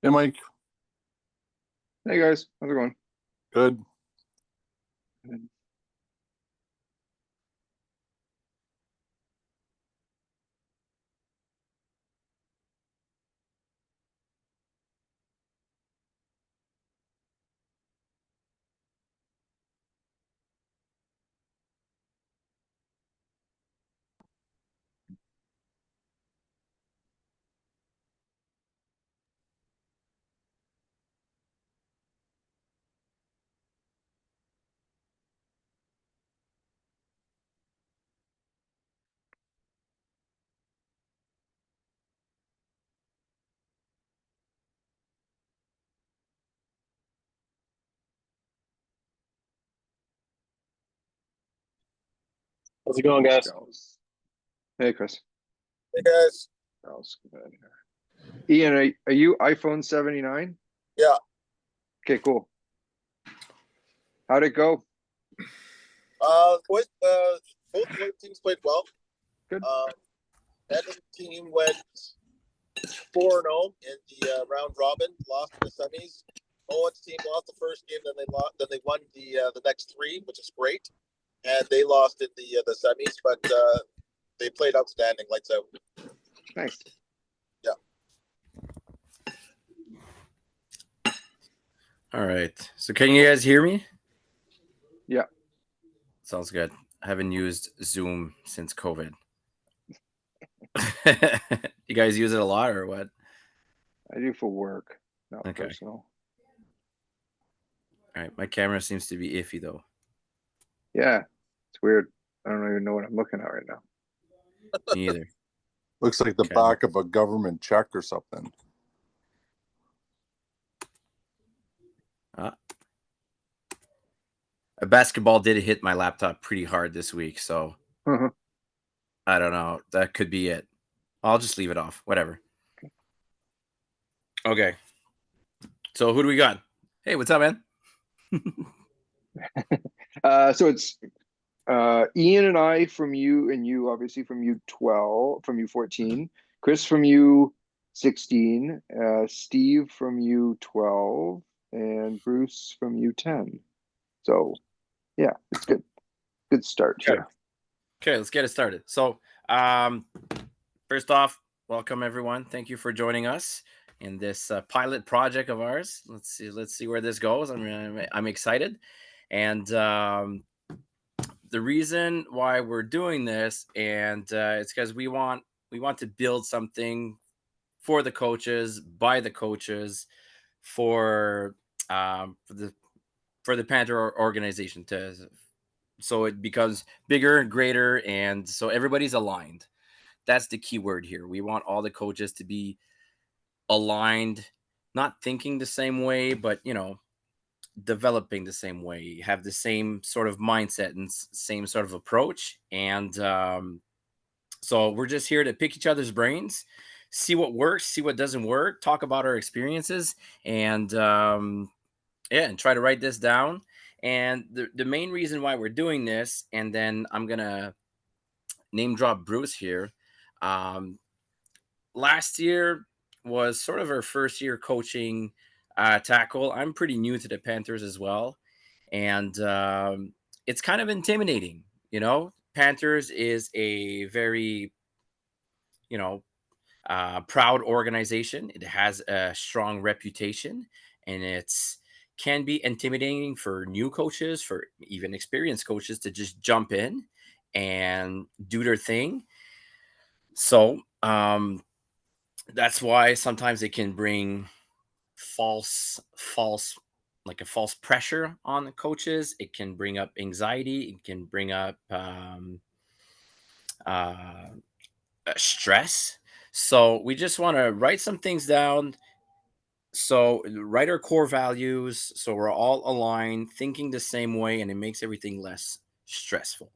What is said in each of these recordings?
Hey, Mike. Hey guys, how's it going? Good. Good. How's it going, guys? Hey Chris. Hey guys. Let's go ahead here. Ian, are you iPhone 79? Yeah. Okay, cool. How'd it go? Both teams played well. Good. Edmonton team went 4-0 in the round robin, lost in the semis. Owen's team lost the first game, then they won the next three, which is great. And they lost in the semis, but they played outstanding, lights out. Nice. Yeah. All right. So can you guys hear me? Yeah. Sounds good. I haven't used Zoom since COVID. You guys use it a lot or what? I do for work, not Okay. personal. All right. My camera seems to be iffy though. Yeah, it's weird. I don't even know what I'm looking at right now. Me either. Looks like the Okay. back of a government check or something. A basketball did hit my laptop pretty hard this week, so I don't know. That could be it. I'll just leave it off. Whatever. Okay. So who do we got? Hey, what's up, man? So it's Ian and I from you, and you obviously from U12, from U14, Chris from U16, Steve from U12, and Bruce from U10. So yeah, it's good. Good start here. Okay, let's get it started. So, first off, welcome everyone. Thank you for joining us in this pilot project of ours. Let's see where this goes. I'm excited, and the reason why we're doing this, and it's because we want to build something for the coaches, by the coaches, for the Panther organization so it becomes bigger and greater, and so everybody's aligned. That's the key word here. We want all the coaches to be aligned, not thinking the same way, but developing the same way, have the same sort of mindset and same sort of approach. And so we're just here to pick each other's brains, see what works, see what doesn't work, talk about our experiences, and and try to write this down. And the main reason why we're doing this, and then I'm gonna name drop Bruce here. Um, Last year was sort of our first year coaching tackle. I'm pretty new to the Panthers as well, and it's kind of intimidating. Panthers is a very proud organization. It has a strong reputation, and it's can be intimidating for new coaches, for even experienced coaches to just jump in and do their thing. So that's why sometimes it can bring false like a false pressure on the coaches. It can bring up anxiety. It can bring up uh, stress. So we just want to write some things down. So write our core values so we're all aligned, thinking the same way, and it makes everything less stressful.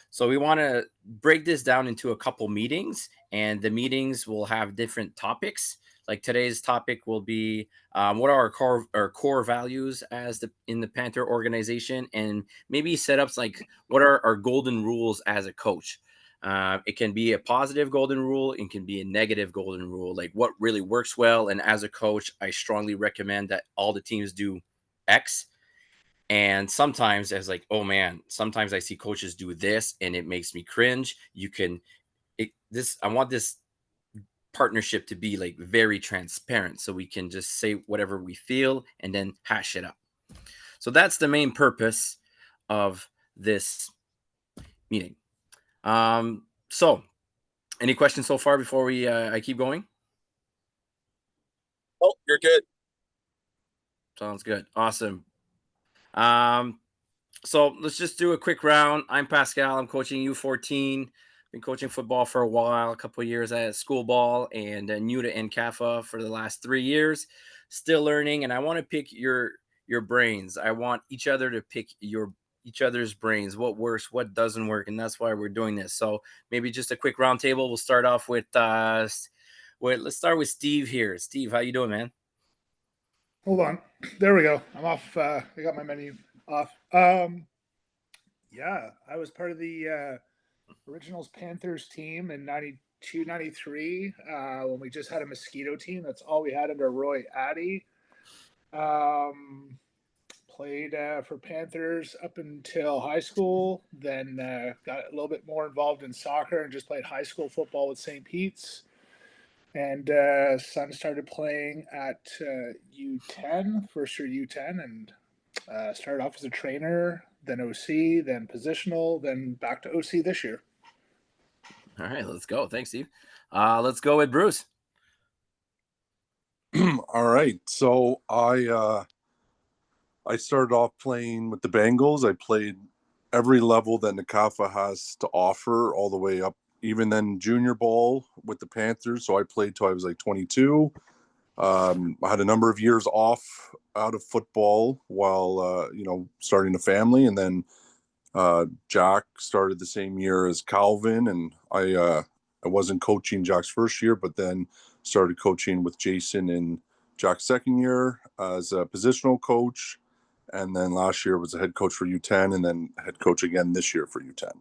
So we want to break this down into a couple meetings, and the meetings will have different topics. Like today's topic will be what are our core values as in the Panther organization, and maybe setups like what are our golden rules as a coach. It can be a positive golden rule. It can be a negative golden rule, like what really works well. And as a coach, I strongly recommend that all the teams do X. And sometimes it's like, oh man, sometimes I see coaches do this and it makes me cringe. I want this partnership to be like very transparent so we can just say whatever we feel and then hash it up. So that's the main purpose of this meeting. So any questions so far before I keep going? Oh, you're good. Sounds good. Awesome. So let's just do a quick round. I'm Pascal. I'm coaching U14. Been coaching football for a while, a couple of years at school ball, and new to NCAFA for the last 3 years. Still learning, and I want to pick your brains. I want each other to pick each other's brains. What works, what doesn't work, and that's why we're doing this. So maybe just a quick round table. We'll start off with let's start with Steve here. Steve, how you doing, man? Hold on. There we go. I'm off. I got my menu off. Yeah, I was part of the Originals Panthers team in 92, 93 when we just had a mosquito team. That's all we had under Roy Addy. Played for Panthers up until high school, then got a little bit more involved in soccer and just played high school football with St. Pete's. And son started playing at U10, first year U10, and started off as a trainer, then OC, then positional, then back to OC this year. All right, let's go. Thanks, Steve. Let's go with Bruce. All right. So I started off playing with the Bengals. I played every level that NCAFA has to offer, all the way up, even then junior ball with the Panthers. So I played till I was like 22. I had a number of years off out of football while, starting a family. And then Jack started the same year as Calvin. And I wasn't coaching Jack's first year, but then started coaching with Jason in Jack's second year as a positional coach. And then last year was a head coach for U10 and then head coach again this year for U10.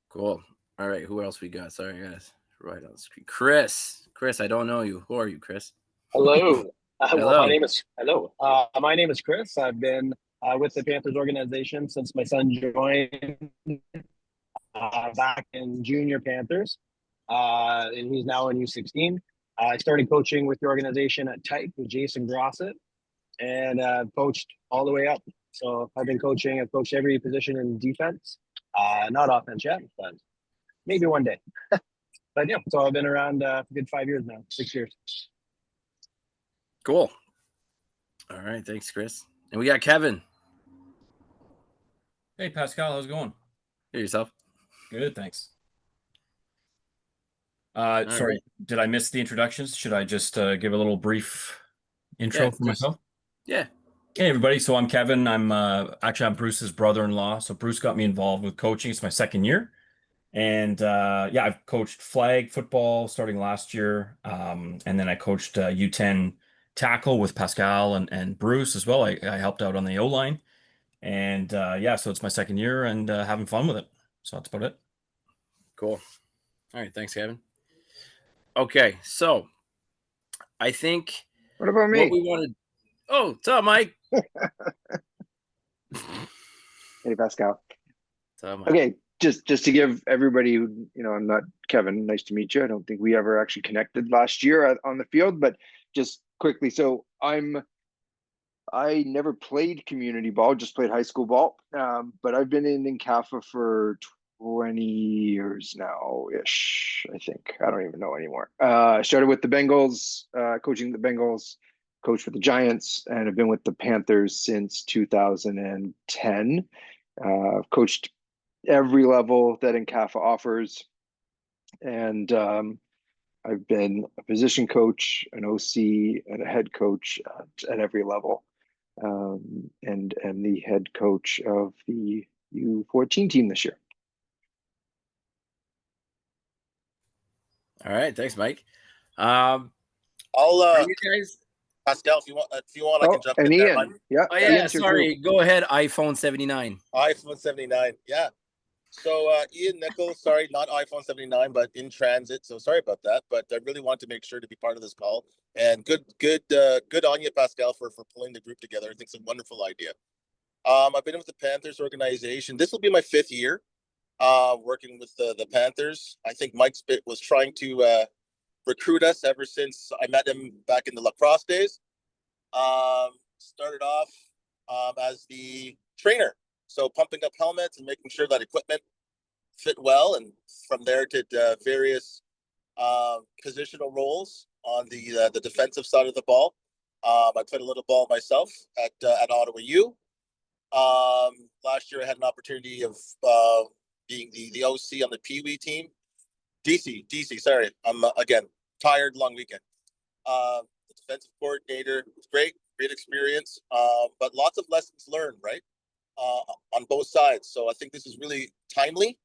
Cool. All right. Who else we got? Sorry, guys. Right on the screen. Chris, I don't know you. Who are you, Chris? Hello. Hello. Well, my name is Chris. I've been with the Panthers organization since my son joined back in junior Panthers, and he's now in U16. I started coaching with the organization at Type with Jason Grossett, and coached all the way up. So I've coached every position in defense, not offense yet, but maybe one day. But yeah, so I've been around a good 5 years now, 6 years. Cool. All right. Thanks, Chris. And we got Kevin. Hey, Pascal, how's it going? Hear yourself. Good, thanks. Sorry, right. Did I miss the introductions? Should I just give a little brief intro for myself? Yeah. Hey, everybody. So I'm Kevin. I'm Bruce's brother-in-law. So Bruce got me involved with coaching. It's my second year. And I've coached flag football starting last year. And then I coached U10 tackle with Pascal and Bruce as well. I helped out on the O-line. And so it's my second year and having fun with it. So that's about it. Cool. All right. Thanks, Kevin. Okay. So I think What about me? what we wanted. Oh, what's up, Mike? Hey, Pascal. What's up, Mike? Okay, just to give everybody who, I'm not Kevin. Nice to meet you. I don't think we ever actually connected last year on the field, but just quickly. So I never played community ball, just played high school ball. But I've been in NCAFA for 20 years now ish. I think I don't even know anymore. I started with the Bengals, coaching the Bengals. Coached with the Giants, and have been with the Panthers since 2010. Coached every level that NCAFA offers, and I've been a position coach, an OC, and a head coach at every level, and the head coach of the U14 team this year. All right. Thanks, Mike. I'll you guys. Pascal, if you want, I can jump and in Ian, there. Oh yeah, sorry. Go ahead. iPhone 79. iPhone 79. Yeah. So Ian Nichols, sorry, not iPhone 79, but in transit. So sorry about that. But I really want to make sure to be part of this call. And good on you, Pascal, for pulling the group together. I think it's a wonderful idea. I've been with the Panthers organization. This will be my 5th year working with the Panthers. I think Mike Spitt was trying to recruit us ever since I met him back in the lacrosse days. Started off as the trainer. So pumping up helmets and making sure that equipment fit well, and from there did various positional roles on the defensive side of the ball. I played a little ball myself at Ottawa U. Last year I had an opportunity of being the OC on the Pee Wee team. DC. Sorry, I'm again tired. Long weekend. The defensive coordinator was great experience, but lots of lessons learned, right? On both sides. So I think this is really timely.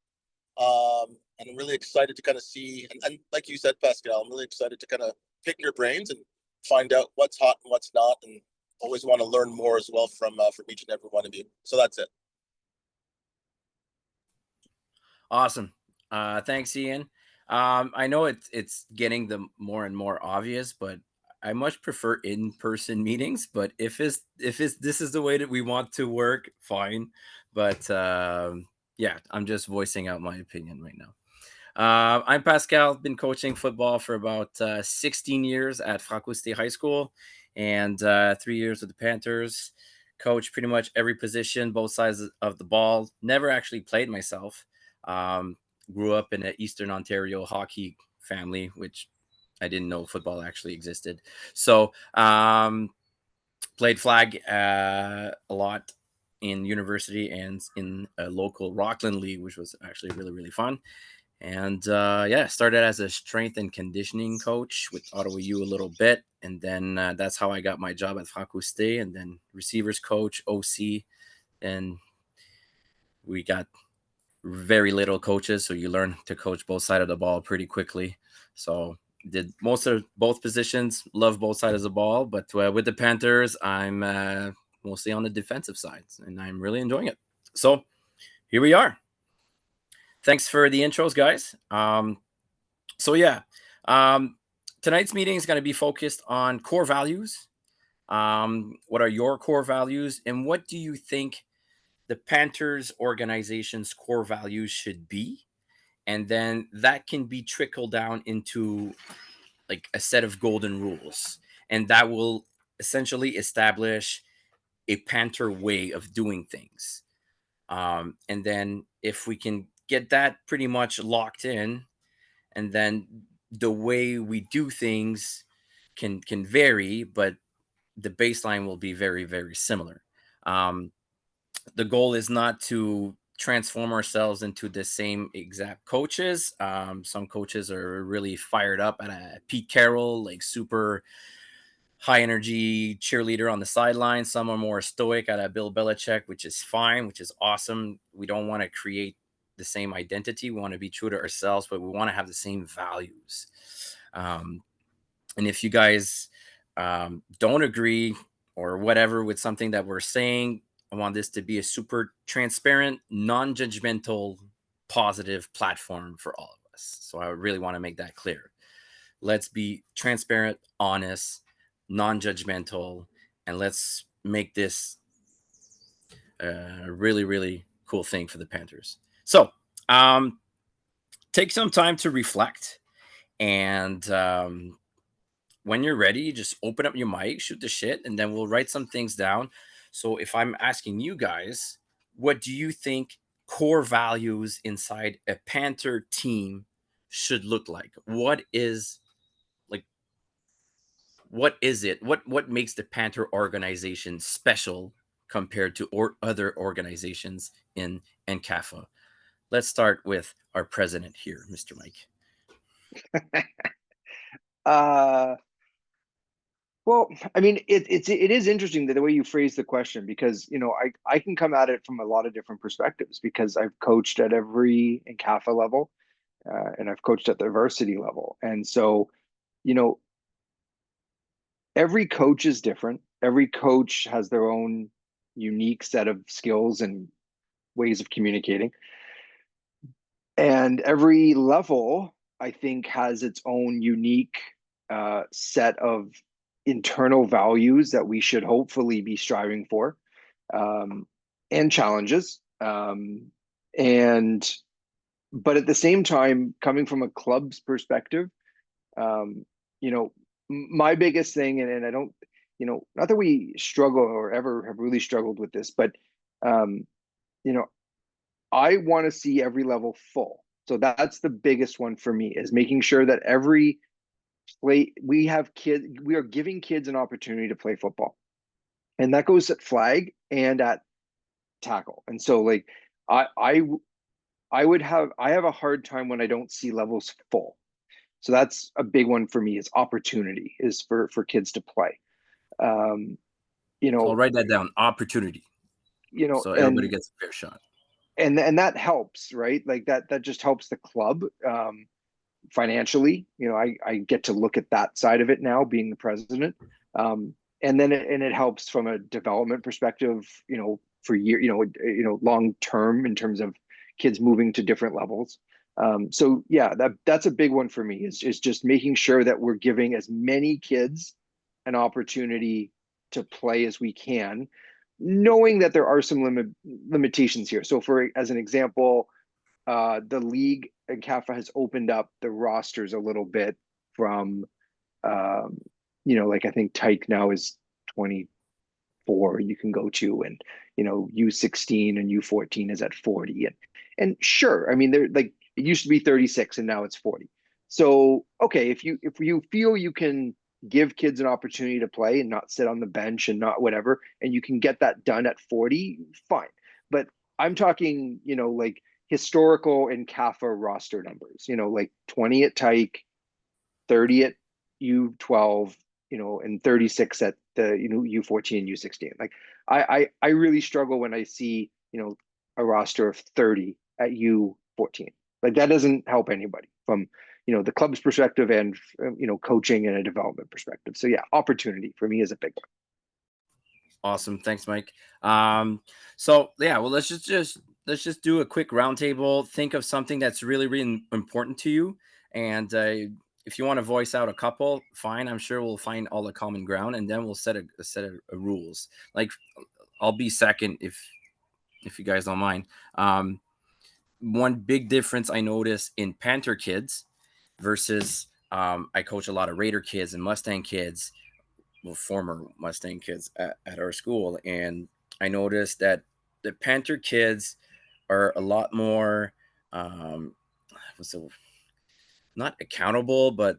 And I'm really excited to kind of see, and like you said, Pascal, I'm really excited to kind of pick your brains and find out what's hot and what's not, and always want to learn more as well from each and every one of you. So that's it. Awesome. Thanks, Ian. I know it's getting the more and more obvious, but I much prefer in-person meetings. But if this is the way that we want to work, fine. But yeah, I'm just voicing out my opinion right now. I'm Pascal. Been coaching football for about 16 years at Francois High School, and 3 years with the Panthers. Coach pretty much every position, both sides of the ball. Never actually played myself. Um, Grew up in an Eastern Ontario hockey family, which I didn't know football actually existed. So played flag a lot in university and in a local Rockland league, which was actually really fun. And yeah, started as a strength and conditioning coach with Ottawa U a little bit. And then that's how I got my job at Francois, and then receivers coach, OC. And we got very little coaches, so you learn to coach both sides of the ball pretty quickly. So did most of both positions, love both sides of the ball. But with the Panthers, I'm mostly on the defensive side, and I'm really enjoying it. So here we are. Thanks for the intros, guys. So yeah, um, tonight's meeting is going to be focused on core values. What are your core values, and what do you think the Panthers organization's core values should be? And then that can be trickled down into like a set of golden rules, and that will essentially establish a Panther way of doing things. And then if we can get that pretty much locked in, and then the way we do things can vary, but the baseline will be very similar. Um, the goal is not to transform ourselves into the same exact coaches. Some coaches are really fired up at a Pete Carroll, like super high energy cheerleader on the sideline. Some are more stoic at a Bill Belichick, which is fine, which is awesome. We don't want to create the same identity. We want to be true to ourselves, but we want to have the same values. And if you guys don't agree or whatever with something that we're saying, I want this to be a super transparent, non-judgmental, positive platform for all of us. So I really want to make that clear. Let's be transparent, honest, non-judgmental, and let's make this a really cool thing for the Panthers. So take some time to reflect, and when you're ready, just open up your mic, shoot the shit, and then we'll write some things down. So if I'm asking you guys, what do you think core values inside a Panther team should look like? What is it? What makes the Panther organization special compared to other organizations in NCAFA? Let's start with our president here, Mr. Mike. Well, I mean, it is interesting that the way you phrase the question, because I can come at it from a lot of different perspectives, because I've coached at every NCAFA level, and I've coached at the varsity level, and so every coach is different. Every coach has their own unique set of skills and ways of communicating. And every level, I think, has its own unique set of internal values that we should hopefully be striving for, and challenges. And but at the same time, coming from a club's perspective, you know, my biggest thing, and I don't, not that we struggle or ever have really struggled with this, but you know, I want to see every level full. So that's the biggest one for me, is making sure that every play we have kids, we are giving kids an opportunity to play football. And that goes at flag and at tackle. And so like I I have a hard time when I don't see levels full. So that's a big one for me, is opportunity, is for kids to play. Um, you So I'll know, write that down. Opportunity. So everybody and gets a fair shot. that helps, right? Like that just helps the club financially. I get to look at that side of it now, being the president. And then it helps from a development perspective, for long term, in terms of kids moving to different levels. So yeah, that's a big one for me, is just making sure that we're giving as many kids an opportunity to play as we can, knowing that there are some limitations here. So as an example, the league and CAFA has opened up the rosters a little bit from, like, I think Tyke now is 24 you can go to, and U16 and U14 is at 40, and sure, I mean, they're like, it used to be 36 and now it's 40. So okay, if you feel you can give kids an opportunity to play and not sit on the bench and not whatever, and you can get that done at 40, fine. But I'm talking, like, historical and CAFA roster numbers, like 20 at Tyke, 30 at U12, and 36 at the, U14 and U16. Like, I really struggle when I see, a roster of 30 at U14. Like, that doesn't help anybody from, the club's perspective, and, coaching and a development perspective. So yeah, opportunity for me is a big one. Awesome. Thanks, Mike. So yeah, well, let's just do a quick roundtable. Think of something that's really, really important to you, and if you want to voice out a couple, fine. I'm sure we'll find all the common ground, and then we'll set a set of rules. Like, I'll be second if you guys don't mind. One big difference I notice in Panther kids versus I coach a lot of Raider kids and Mustang kids, well, former Mustang kids at our school, and I noticed that the Panther kids are a lot more, so not accountable, but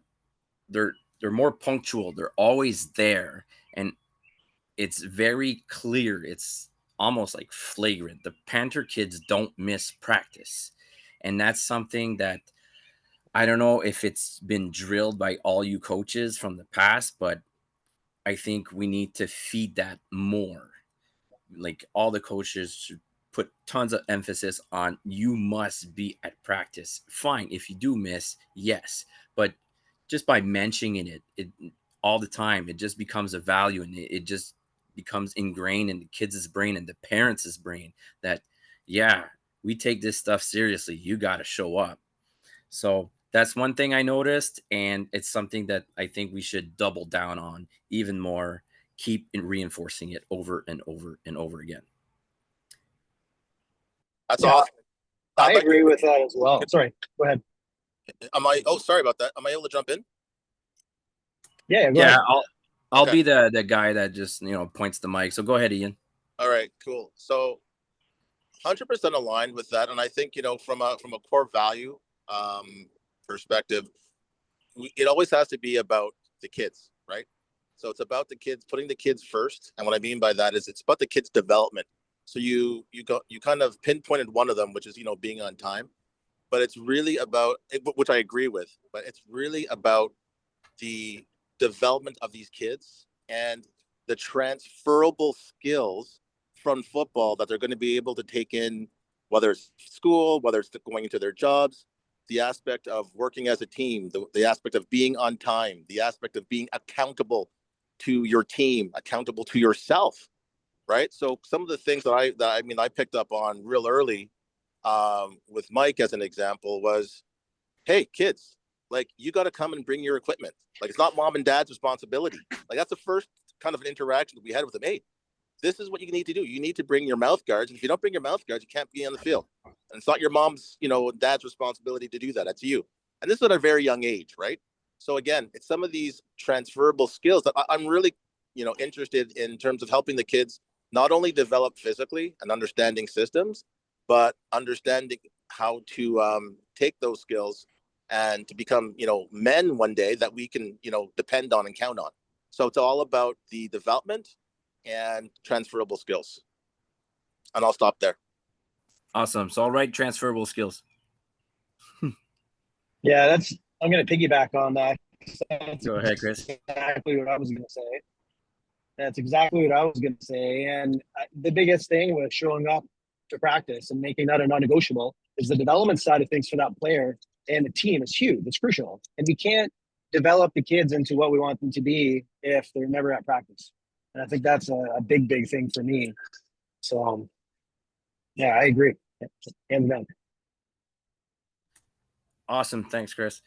they're more punctual. They're always there, and it's very clear. It's almost like flagrant. The Panther kids don't miss practice, and that's something that I don't know if it's been drilled by all you coaches from the past, but I think we need to feed that more. Like, all the coaches should put tons of emphasis on, you must be at practice. Fine, if you do miss, yes, but just by mentioning it all the time, it just becomes a value, and it just becomes ingrained in the kids' brain and the parents' brain that, yeah, we take this stuff seriously. You got to show up. So that's one thing I noticed, and it's something that I think we should double down on even more, keep reinforcing it over and over and over again. That's Yeah, awesome. I agree with that as well. Sorry, go ahead. Sorry about that. Am I able to jump in? Yeah, go Yeah, ahead. I'll Okay. be the guy that just points the mic. So go ahead, Ian. All right, cool. So 100% aligned with that, and I think from a core value perspective, it always has to be about the kids, right? So it's about the kids, putting the kids first, and what I mean by that is it's about the kids' development. So you kind of pinpointed one of them, which is being on time, but it's really about, which I agree with, but it's really about the development of these kids and the transferable skills from football that they're going to be able to take in, whether it's school, whether it's going into their jobs, the aspect of working as a team, the aspect of being on time, the aspect of being accountable to your team, accountable to yourself, right? So some of the things that I picked up on real early with Mike as an example was, hey, kids, like you got to come and bring your equipment. Like it's not mom and dad's responsibility. Like that's the first kind of an interaction that we had with them. Hey, this is what you need to do. You need to bring your mouth guards. And if you don't bring your mouth guards, you can't be on the field. And it's not your mom's, dad's responsibility to do that. That's you. And this is at a very young age, right? So again, it's some of these transferable skills that I'm really, interested in terms of helping the kids not only develop physically and understanding systems, but understanding how to take those skills and to become, men one day that we can, depend on and count on. So it's all about the development and transferable skills. And I'll stop there. Awesome. So, all right, transferable skills. Yeah, I'm going to piggyback on that. Go ahead, Chris. Exactly what I was going to say. That's exactly what I was going to say. And the biggest thing with showing up to practice and making that a non-negotiable is the development side of things for that player and the team is huge. It's crucial. And we can't develop the kids into what we want them to be if they're never at practice. And I think that's a big, big thing for me. So, yeah, I agree. Hands down. Awesome. Thanks, Chris.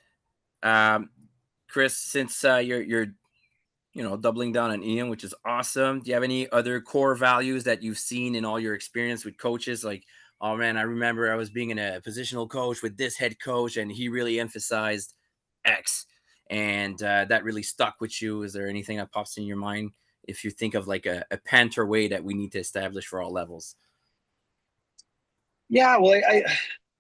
Chris, since you're doubling down on Ian, which is awesome. Do you have any other core values that you've seen in all your experience with coaches? Like, oh man, I remember I was being in a positional coach with this head coach and he really emphasized X and that really stuck with you. Is there anything that pops in your mind if you think of like a Panther way that we need to establish for all levels? Yeah, well,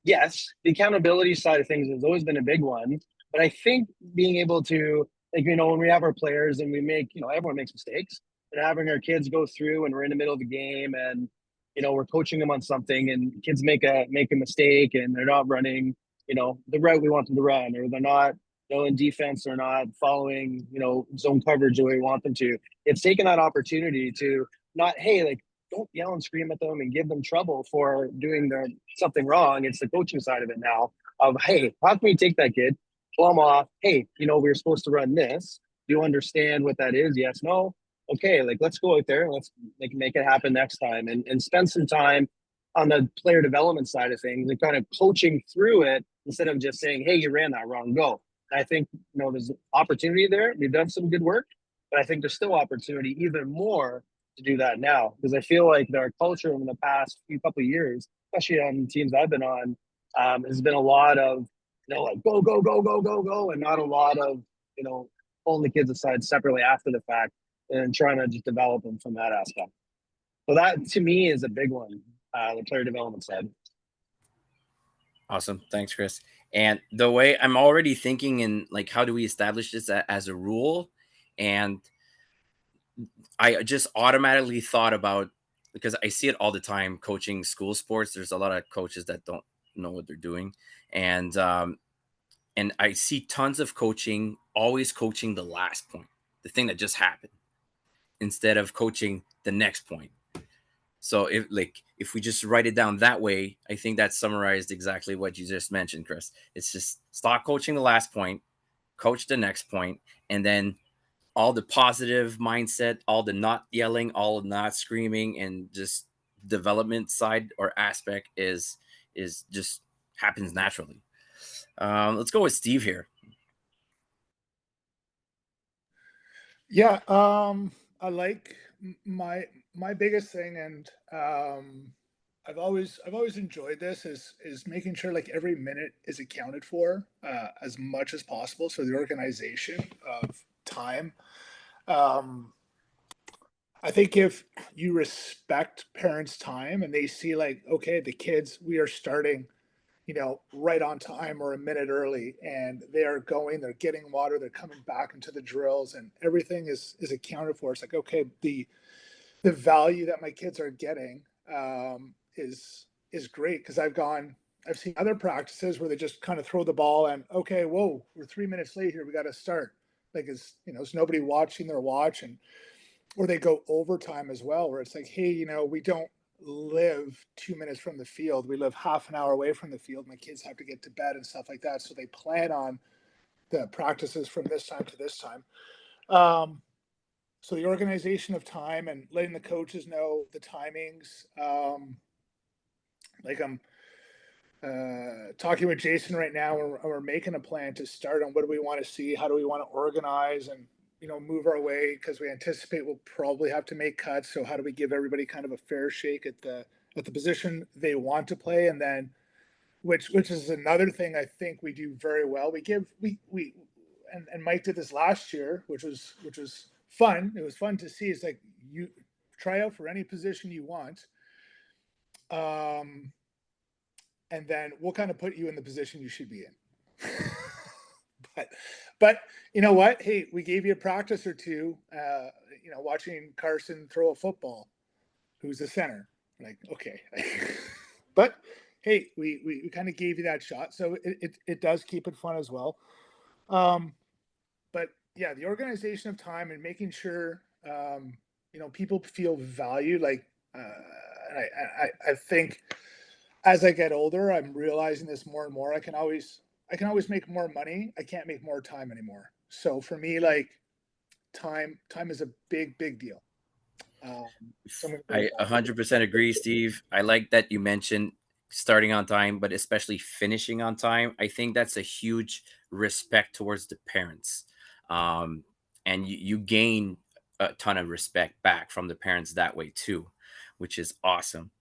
yes, the accountability side of things has always been a big one. But I think being able to, when we have our players and we make, everyone makes mistakes, and having our kids go through and we're in the middle of the game and, we're coaching them on something and kids make a mistake and they're not running, the route we want them to run, or they're not, in defense, they're not following, zone coverage the way we want them to. It's taking that opportunity to not, hey, like, don't yell and scream at them and give them trouble for doing something wrong. It's the coaching side of it now of, hey, how can we take that kid, pull them off? Hey, we were supposed to run this. Do you understand what that is? Yes, no. Okay, like let's go out there and let's make it happen next time and spend some time on the player development side of things and kind of coaching through it instead of just saying, hey, you ran that wrong, go. I think, there's opportunity there. We've done some good work, but I think there's still opportunity even more to do that now, because I feel like our culture in the past couple of years, especially on teams I've been on, has been a lot of like go go go go go go, and not a lot of pulling the kids aside separately after the fact and trying to just develop them from that aspect. So that to me is a big one, the player development side. Awesome. Thanks, Chris. And the way I'm already thinking in like, how do we establish this as a rule? And I just automatically thought about, because I see it all the time coaching school sports. There's a lot of coaches that don't know what they're doing. And I see tons of coaching, always coaching the last point, the thing that just happened, instead of coaching the next point. So if we just write it down that way, I think that summarized exactly what you just mentioned, Chris. It's just stop coaching the last point, coach the next point, and then all the positive mindset, all the not yelling, all the not screaming, and just development side or aspect is just happens naturally. Let's go with Steve here. Yeah, I like my biggest thing, and I've always enjoyed this is making sure like every minute is accounted for as much as possible. So the organization of time. I think if you respect parents' time and they see like, okay, the kids, we are starting, right on time or a minute early, and they are going, they're getting water, they're coming back into the drills, and everything is accounted for. It's like, okay, the value that my kids are getting is great, because I've seen other practices where they just kind of throw the ball and, okay, whoa, we're 3 minutes late here, we got to start. Like, there's nobody watching their watch, or they go overtime as well, where it's like, hey, we don't live 2 minutes from the field. We live half an hour away from the field. My kids have to get to bed and stuff like that. So they plan on the practices from this time to this time. So the organization of time and letting the coaches know the timings. Like talking with Jason right now. We're making a plan to start on what do we want to see, how do we want to organize, and move our way, because we anticipate we'll probably have to make cuts. So how do we give everybody kind of a fair shake at the position they want to play, and then which is another thing I think we do very well. We give we and Mike did this last year, which was fun. It was fun to see. It's like you try out for any position you want. And then we'll kind of put you in the position you should be in. but you know what? Hey, we gave you a practice or two, watching Carson throw a football, who's the center. Like, okay. But hey, we kind of gave you that shot. So it does keep it fun as well. But yeah, the organization of time and making sure, people feel valued. Like, I think as I get older, I'm realizing this more and more. I can always make more money. I can't make more time anymore. So for me, like time is a big deal. I 100% agree, Steve. I like that you mentioned starting on time, but especially finishing on time. I think that's a huge respect towards the parents. And you gain a ton of respect back from the parents that way too, which is awesome.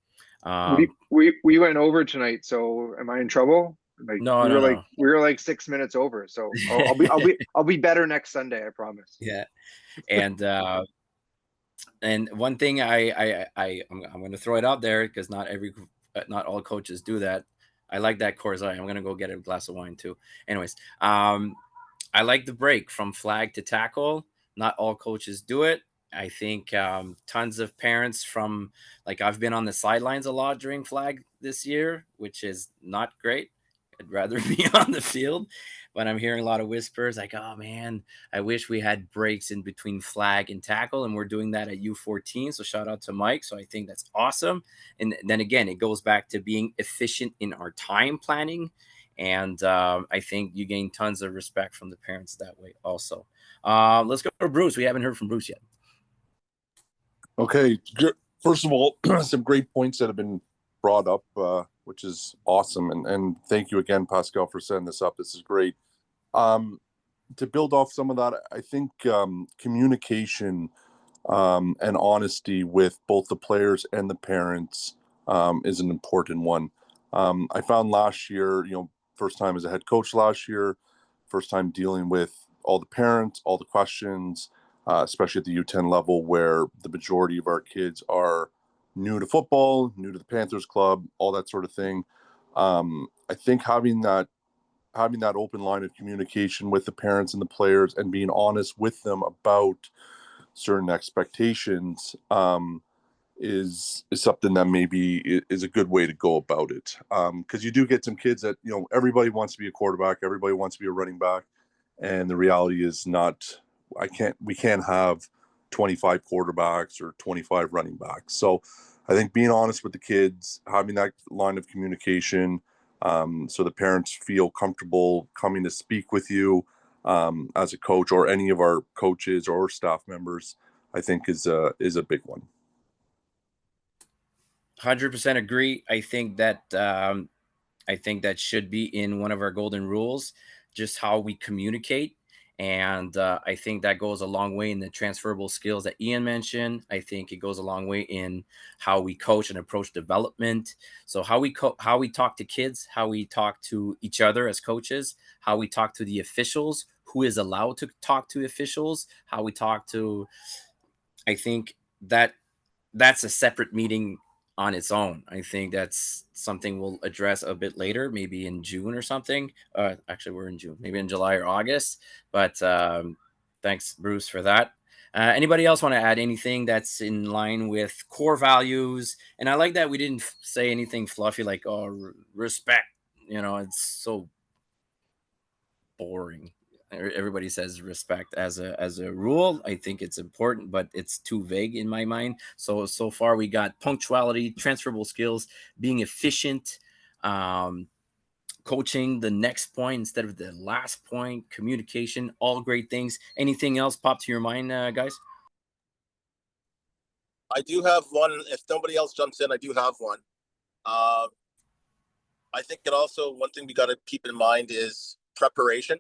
We went over tonight, so am I in trouble? Like No, we were like 6 minutes over, so I'll be better next Sunday, I promise. Yeah. And one thing I'm going to throw it out there, because not all coaches do that. I like that Coors. I'm going to go get a glass of wine too. Anyways, I like the break from flag to tackle. Not all coaches do it. I think tons of parents from, like, I've been on the sidelines a lot during flag this year, which is not great. I'd rather be on the field, but I'm hearing a lot of whispers like, oh man, I wish we had breaks in between flag and tackle. And we're doing that at U14. So shout out to Mike. So I think that's awesome. And then again, it goes back to being efficient in our time planning. And I think you gain tons of respect from the parents that way also. Let's go to Bruce. We haven't heard from Bruce yet. Okay. First of all, some great points that have been brought up, which is awesome. And thank you again, Pascal, for setting this up. This is great. To build off some of that, I think communication and honesty with both the players and the parents is an important one. I found last year, first time as a head coach last year, first time dealing with all the parents, all the questions, especially at the U10 level, where the majority of our kids are new to football, new to the Panthers club, all that sort of thing. I think having that open line of communication with the parents and the players and being honest with them about certain expectations is something that maybe is a good way to go about it. Because you do get some kids that, everybody wants to be a quarterback, everybody wants to be a running back, and the reality is not. We can't have 25 quarterbacks or 25 running backs. So I think being honest with the kids, having that line of communication, so the parents feel comfortable coming to speak with you as a coach or any of our coaches or staff members, I think is a big one. 100% agree. I think that should be in one of our golden rules, just how we communicate. And I think that goes a long way in the transferable skills that Ian mentioned. I think it goes a long way in how we coach and approach development. So how we talk to kids, how we talk to each other as coaches, how we talk to the officials, who is allowed to talk to officials, how we talk to. I think that's a separate meeting on its own. I think that's something we'll address a bit later, maybe in June or something. Actually, we're in June, maybe in July or August. But thanks, Bruce, for that. Anybody else want to add anything that's in line with core values? And I like that we didn't say anything fluffy like, oh, respect. It's so boring. Everybody says respect as a rule. I think it's important, but it's too vague in my mind. So far we got punctuality, transferable skills, being efficient, coaching the next point instead of the last point, communication, all great things. Anything else pop to your mind, guys? I do have one. If nobody else jumps in, I do have one. I think it also, one thing we got to keep in mind is preparation.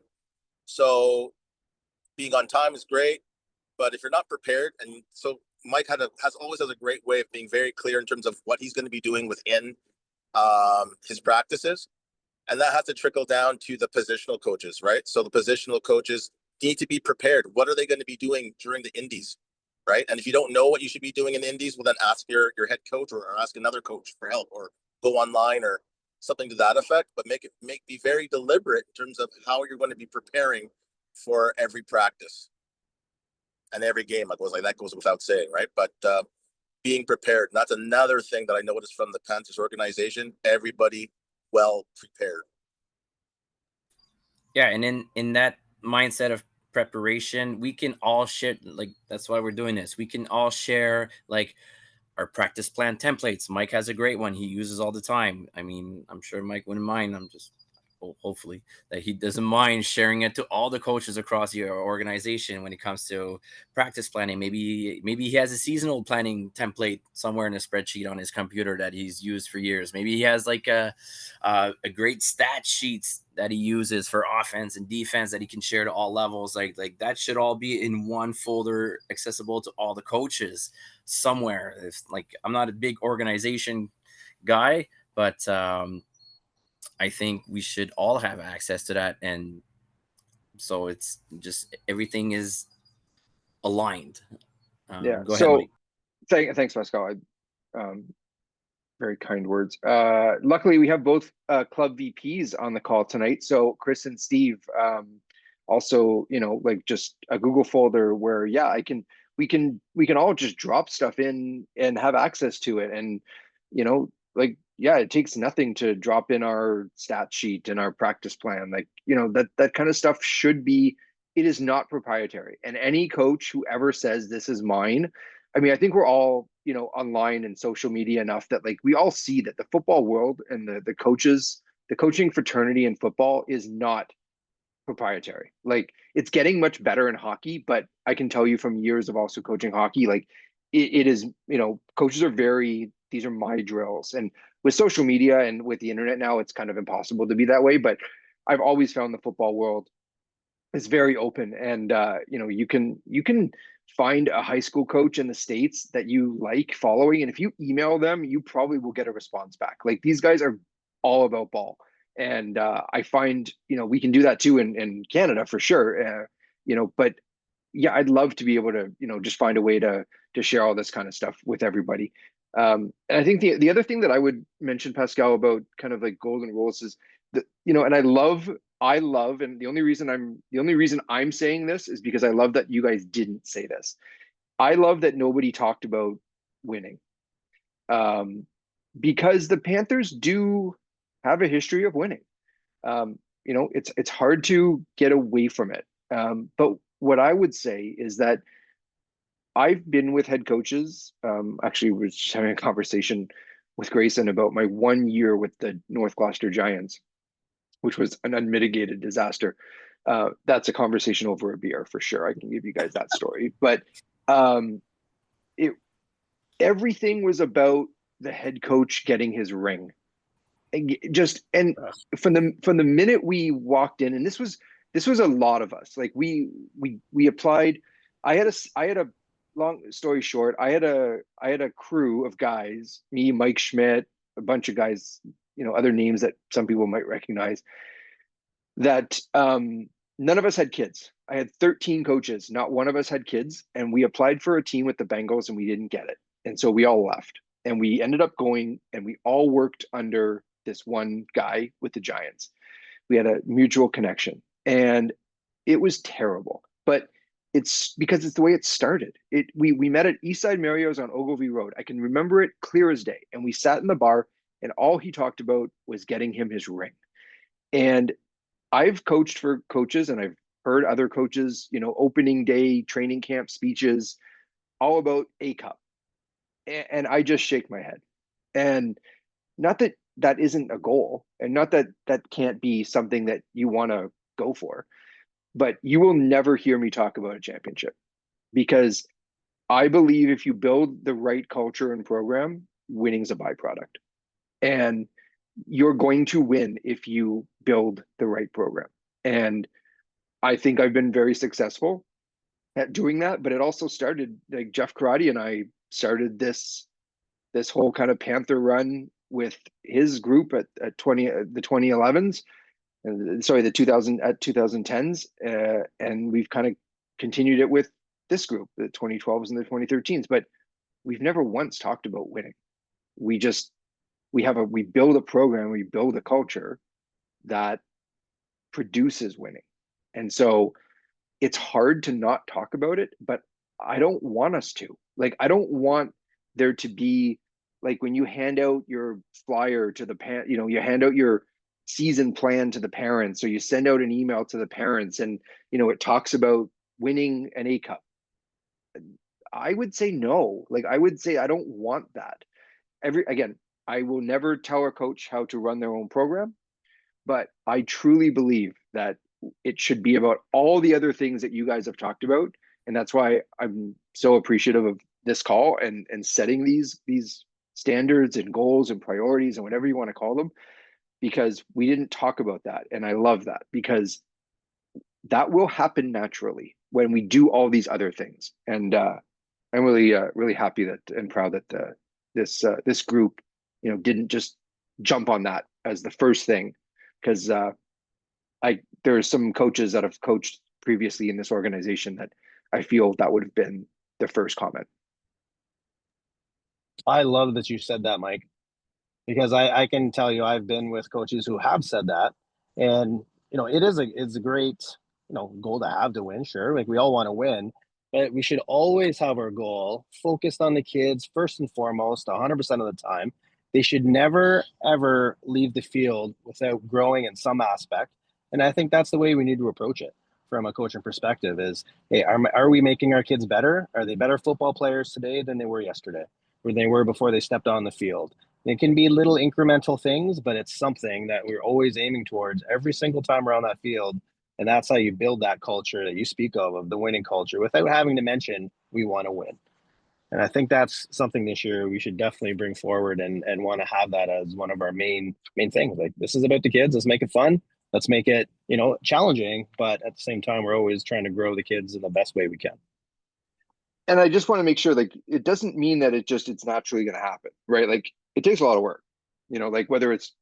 So being on time is great, but if you're not prepared, and so Mike always has a great way of being very clear in terms of what he's going to be doing within his practices. And that has to trickle down to the positional coaches, right? So the positional coaches need to be prepared. What are they going to be doing during the indies, right? And if you don't know what you should be doing in the indies, well, then ask your head coach or ask another coach for help, or go online or something to that effect. But be very deliberate in terms of how you're going to be preparing for every practice and every game. That goes without saying, right? But being prepared, and that's another thing that I noticed from the Panthers organization. Everybody well prepared. Yeah, and in that mindset of preparation, we can all share, like, that's why we're doing this. We can all share like our practice plan templates. Mike has a great one he uses all the time. I mean, I'm sure Mike wouldn't mind. I'm just hopefully that he doesn't mind sharing it to all the coaches across your organization when it comes to practice planning. Maybe he has a seasonal planning template somewhere in a spreadsheet on his computer that he's used for years. Maybe he has like a great stat sheets that he uses for offense and defense that he can share to all levels. Like that should all be in one folder accessible to all the coaches somewhere. If, like, I'm not a big organization guy, but I think we should all have access to that, and so it's just everything is aligned. Go ahead, Mike. Thanks, Pascal. Very kind words. Luckily, we have both club VPs on the call tonight. So Chris and Steve, also, like just a Google folder where, we can all just drop stuff in and have access to it. And, it takes nothing to drop in our stat sheet and our practice plan. Like, that kind of stuff it is not proprietary. And any coach who ever says this is mine, I mean, I think we're all, online and social media enough that like we all see that the football world and the coaching fraternity in football is not proprietary. Like, it's getting much better in hockey, but I can tell you from years of also coaching hockey, like it is, coaches are these are my drills. And with social media and with the internet now, it's kind of impossible to be that way. But I've always found the football world is very open, and you can find a high school coach in the States that you like following, and if you email them, you probably will get a response back. Like, these guys are all about ball, and I find we can do that too in Canada for sure. But yeah, I'd love to be able to just find a way to share all this kind of stuff with everybody. And I think the other thing that I would mention, Pascal, about kind of like golden rules is that, and I love, and the only reason I'm saying this is because I love that you guys didn't say this. I love that nobody talked about winning, because the Panthers do have a history of winning. It's hard to get away from it. But what I would say is that I've been with head coaches. Actually, we were just having a conversation with Grayson about my 1 year with the North Gloucester Giants, which was an unmitigated disaster. That's a conversation over a beer for sure. I can give you guys that story. But everything was about the head coach getting his ring. And from the minute we walked in, and this was a lot of us. Like, we applied. I had a long story short. I had a crew of guys, me, Mike Schmidt, a bunch of guys, other names that some people might recognize, that none of us had kids. I had 13 coaches. Not one of us had kids. And we applied for a team with the Bengals and we didn't get it. And so we all left. And we ended up going, and we all worked under this one guy with the Giants. We had a mutual connection. And it was terrible. But it's because it's the way it started. We met at Eastside Mario's on Ogilvy Road. I can remember it clear as day. And we sat in the bar, and all he talked about was getting him his ring. And I've coached for coaches, and I've heard other coaches, opening day training camp speeches, all about a cup. And I just shake my head. And not that that isn't a goal, and not that that can't be something that you want to go for, but you will never hear me talk about a championship, because I believe if you build the right culture and program, winning's a byproduct. And you're going to win if you build the right program. And I think I've been very successful at doing that, but it also started, like, Jeff Karate and I started this whole kind of Panther run with his group at the 2011s, sorry, the 2010s, and we've kind of continued it with this group, the 2012s and the 2013s. But we've never once talked about winning. We build a program, we build a culture that produces winning, and so it's hard to not talk about it. But I don't want us to. Like, I don't want there to be, like, when you hand out your flyer to you hand out your season plan to the parents, or you send out an email to the parents, and it talks about winning an A Cup. I would say no. Like, I would say I don't want that. Again, I will never tell a coach how to run their own program, but I truly believe that it should be about all the other things that you guys have talked about. And that's why I'm so appreciative of this call and setting these standards and goals and priorities and whatever you want to call them, because we didn't talk about that. And I love that, because that will happen naturally when we do all these other things. And I'm really happy that and proud that this group didn't just jump on that as the first thing, because there are some coaches that have coached previously in this organization that I feel that would have been the first comment. I love that you said that, Mike, because I can tell you I've been with coaches who have said that, and it's a great goal to have, to win. Sure, like, we all want to win, but we should always have our goal focused on the kids first and foremost, 100% of the time. They should never ever leave the field without growing in some aspect, and I think that's the way we need to approach it from a coaching perspective. Is, hey, are we making our kids better? Are they better football players today than they were yesterday, or they were before they stepped on the field? It can be little incremental things, but it's something that we're always aiming towards every single time around that field. And that's how you build that culture that you speak of the winning culture, without having to mention we want to win. And I think that's something this year we should definitely bring forward and want to have that as one of our main things. Like, this is about the kids. Let's make it fun. Let's make it, challenging, but at the same time, we're always trying to grow the kids in the best way we can. And I just want to make sure, like, it doesn't mean that it's naturally going to happen, right? Like, it takes a lot of work, like, whether it's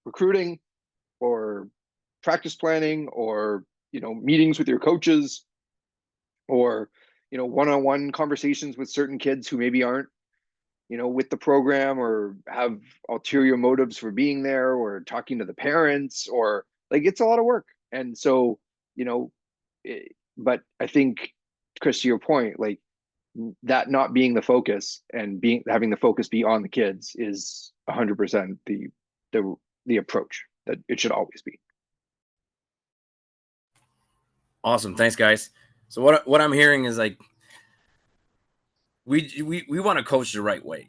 recruiting or practice planning or, meetings with your coaches, or, one-on-one conversations with certain kids who maybe aren't, with the program, or have ulterior motives for being there, or talking to the parents, or, like, it's a lot of work. And so, but I think, Chris, to your point, like, that not being the focus and having the focus be on the kids is 100% the approach that it should always be. Awesome. Thanks, guys. So what I'm hearing is, like, we want to coach the right way,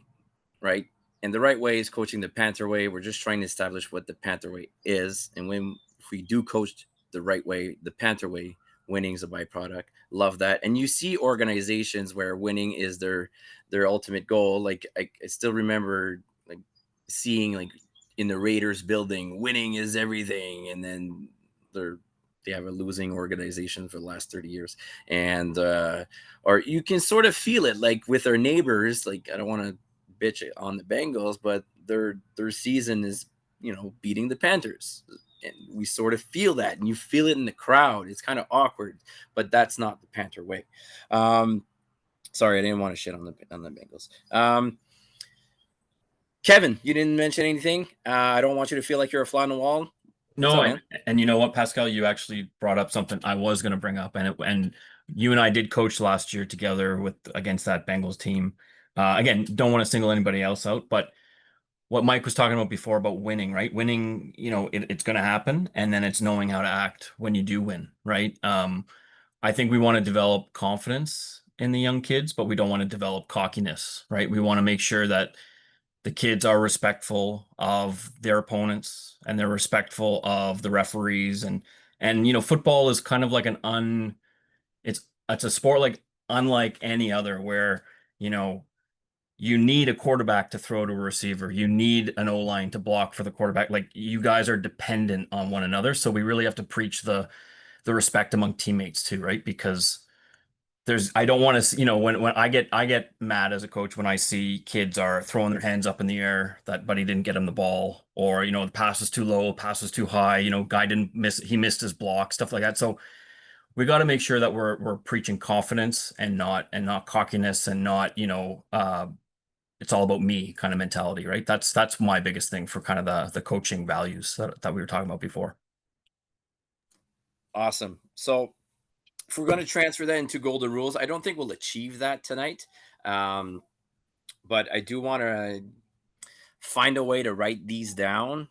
right? And the right way is coaching the Panther way. We're just trying to establish what the Panther way is. And if we do coach the right way, the Panther way, winning is a byproduct. Love that. And you see organizations where winning is their ultimate goal. Like, I still remember, like, seeing, like, in the Raiders building, winning is everything. And then they have a losing organization for the last 30 years. And, or you can sort of feel it, like, with our neighbors. Like, I don't want to bitch on the Bengals, but their season is, beating the Panthers. And we sort of feel that, and you feel it in the crowd. It's kind of awkward, but that's not the Panther way. Sorry, I didn't want to shit on the Bengals. Kevin, you didn't mention anything. I don't want you to feel like you're a fly on the wall. No, and you know what, Pascal, you actually brought up something I was going to bring up, and you and I did coach last year together against that Bengals team. Again, don't want to single anybody else out, but what Mike was talking about before about winning, right? Winning, it's going to happen, and then it's knowing how to act when you do win, right? I think we want to develop confidence in the young kids, but we don't want to develop cockiness, right? We want to make sure that the kids are respectful of their opponents, and they're respectful of the referees, and football is kind of like it's a sport like unlike any other, where you need a quarterback to throw to a receiver. You need an O-line to block for the quarterback. Like, you guys are dependent on one another. So we really have to preach the respect among teammates too, right? Because I don't want to, when I get mad as a coach when I see kids are throwing their hands up in the air that buddy didn't get him the ball, or, the pass was too low, pass was too high, guy didn't miss, he missed his block, stuff like that. So we got to make sure that we're preaching confidence and not cockiness, and not, it's all about me kind of mentality, right? That's my biggest thing for kind of the coaching values that we were talking about before. Awesome. So if we're going to transfer that into golden rules, I don't think we'll achieve that tonight. But I do want to find a way to write these down,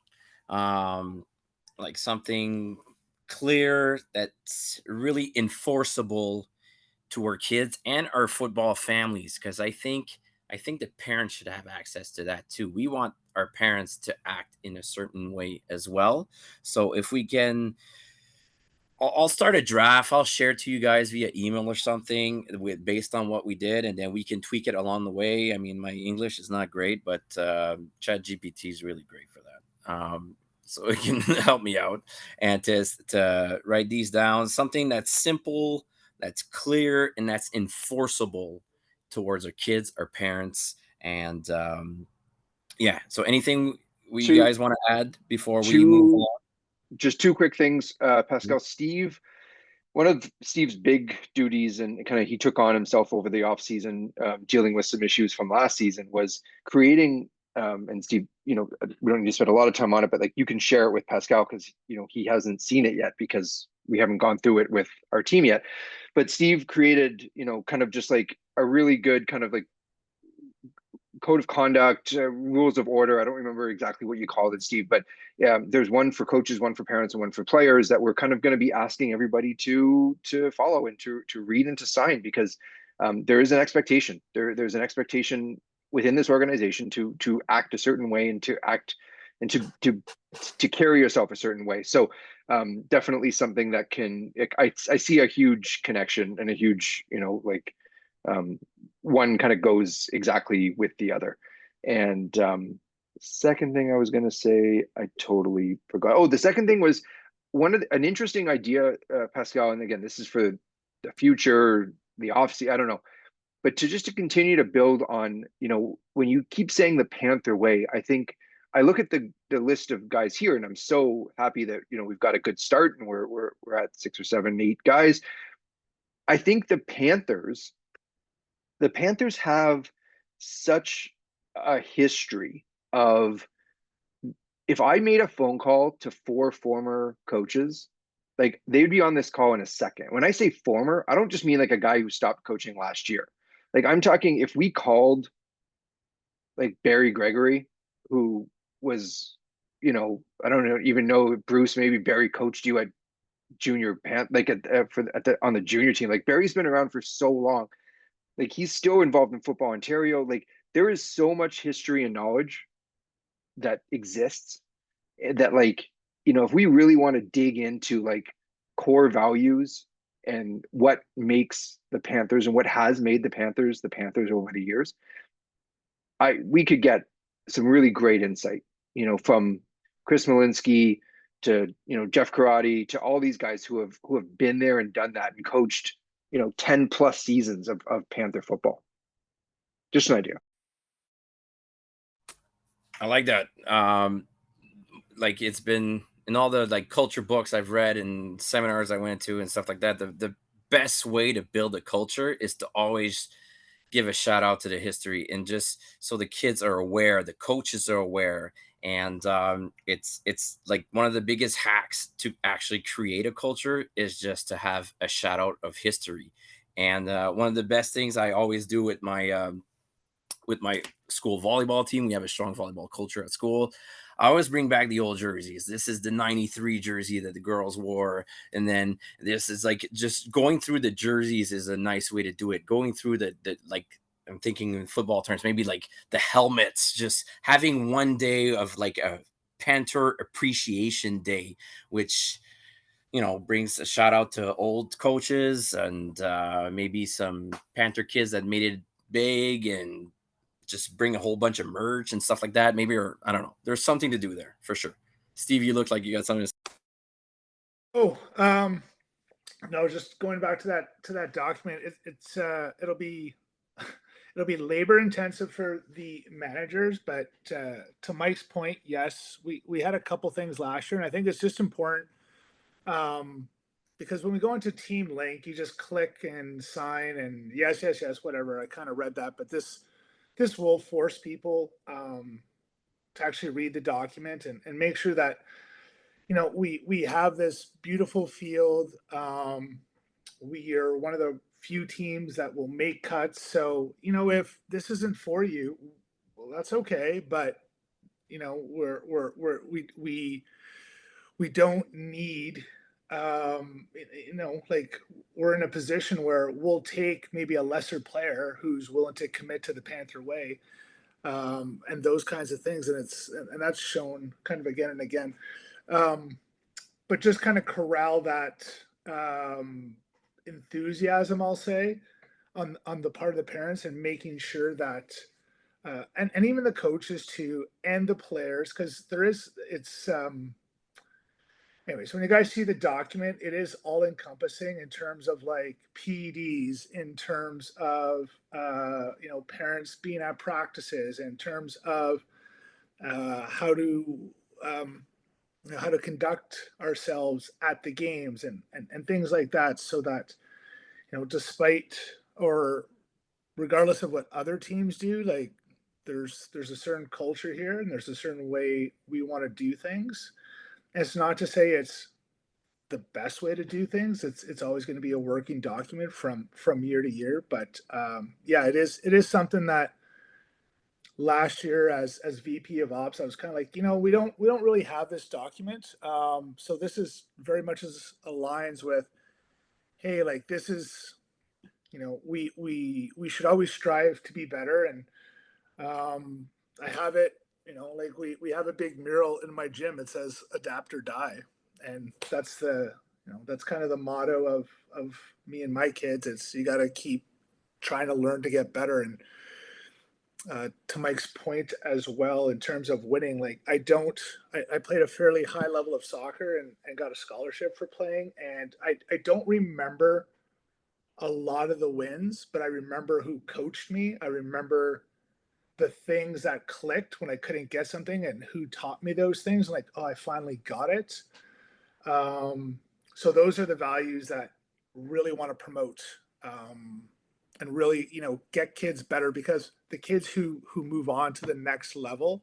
like something clear that's really enforceable to our kids and our football families, because I think the parents should have access to that too. We want our parents to act in a certain way as well. So if we can, I'll start a draft. I'll share it to you guys via email or something based on what we did, and then we can tweak it along the way. I mean, my English is not great, but Chat GPT is really great for that. So it can help me out, and to write these down, something that's simple, that's clear, and that's enforceable towards our kids, our parents, and yeah. So anything you So guys want to add before we move two, along? just two quick things, Pascal. Steve, one of Steve's big duties, and kind of he took on himself over the offseason, dealing with some issues from last season, was creating. And Steve, we don't need to spend a lot of time on it, but like, you can share it with Pascal, because he hasn't seen it yet, because we haven't gone through it with our team yet. But Steve created, kind of just like a really good kind of like code of conduct, rules of order. I don't remember exactly what you called it, Steve, but yeah, there's one for coaches, one for parents, and one for players that we're kind of going to be asking everybody to follow and to read and to sign, because there is an expectation. There's an expectation within this organization to act a certain way, and to act and to carry yourself a certain way. So definitely something that can, I see a huge connection and a huge, one kind of goes exactly with the other. And second thing I was going to say, I totally forgot. Oh, the second thing was an interesting idea, Pascal. And again, this is for the future, the off-season, I don't know, but to continue to build on, when you keep saying the Panther way, I think I look at the list of guys here, and I'm so happy that, we've got a good start, and we're at 6 or 7, 8 guys. I think the Panthers have such a history of, if I made a phone call to 4 former coaches, like, they'd be on this call in a second. When I say former, I don't just mean like a guy who stopped coaching last year. Like, I'm talking, if we called like Barry Gregory, who was, I don't even know, Bruce, maybe Barry coached you at junior like on the junior team. Like, Barry's been around for so long. Like, he's still involved in Football Ontario. Like, there is so much history and knowledge that exists, that, like, if we really want to dig into like core values and what makes the Panthers and what has made the Panthers over the years, we could get some really great insight, from Chris Malinsky to, Jeff Karate, to all these guys who have been there and done that and coached, 10 plus seasons of Panther football. Just an idea. I like that. Like, it's been in all the like culture books I've read and seminars I went to and stuff like that. The best way to build a culture is to always give a shout out to the history, and just so the kids are aware, the coaches are aware. And it's like one of the biggest hacks to actually create a culture is just to have a shout out of history. And one of the best things I always do with my school volleyball team, we have a strong volleyball culture at school. I always bring back the old jerseys. This is the 93 jersey that the girls wore. And then this is like, just going through the jerseys is a nice way to do it. Going through the like, I'm thinking in football terms, maybe like the helmets, just having one day of like a Panther Appreciation Day, which, brings a shout out to old coaches and maybe some Panther kids that made it big, and just bring a whole bunch of merch and stuff like that, maybe, or I don't know. There's something to do there for sure. Steve, you look like you got something to say. Oh, no, just going back to that document. It'll be it'll be labor intensive for the managers, but to Mike's point, yes, we had a couple things last year, and I think it's just important, because when we go into Team Link, you just click and sign and yes, yes, yes, whatever. I kind of read that, but this will force people to actually read the document and make sure that we have this beautiful field. We are one of the few teams that will make cuts. So if this isn't for you, well, that's okay. But we don't need like we're in a position where we'll take maybe a lesser player who's willing to commit to the Panther way, and those kinds of things, and that's shown kind of again and again. But just kind of corral that enthusiasm, I'll say, on the part of the parents, and making sure that and even the coaches too, and the players, because it's anyways, when you guys see the document, it is all encompassing in terms of like PEDs, in terms of parents being at practices, in terms of how to how to conduct ourselves at the games, and things like that, so that despite or regardless of what other teams do, like there's a certain culture here, and there's a certain way we want to do things. And it's not to say it's the best way to do things. It's always going to be a working document from year to year, but yeah, it is something that last year as VP of Ops, I was kind of like, we don't really have this document. So this is very much as aligns with, hey, like this is, we should always strive to be better. And I have it, like we have a big mural in my gym. It says adapt or die. And that's kind of the motto of me and my kids. It's, you got to keep trying to learn to get better. And to Mike's point as well, in terms of winning, like I played a fairly high level of soccer, and got a scholarship for playing. And I don't remember a lot of the wins, but I remember who coached me. I remember the things that clicked when I couldn't get something, and who taught me those things. Like, oh, I finally got it. So those are the values that really want to promote, and really, get kids better, because the kids who move on to the next level,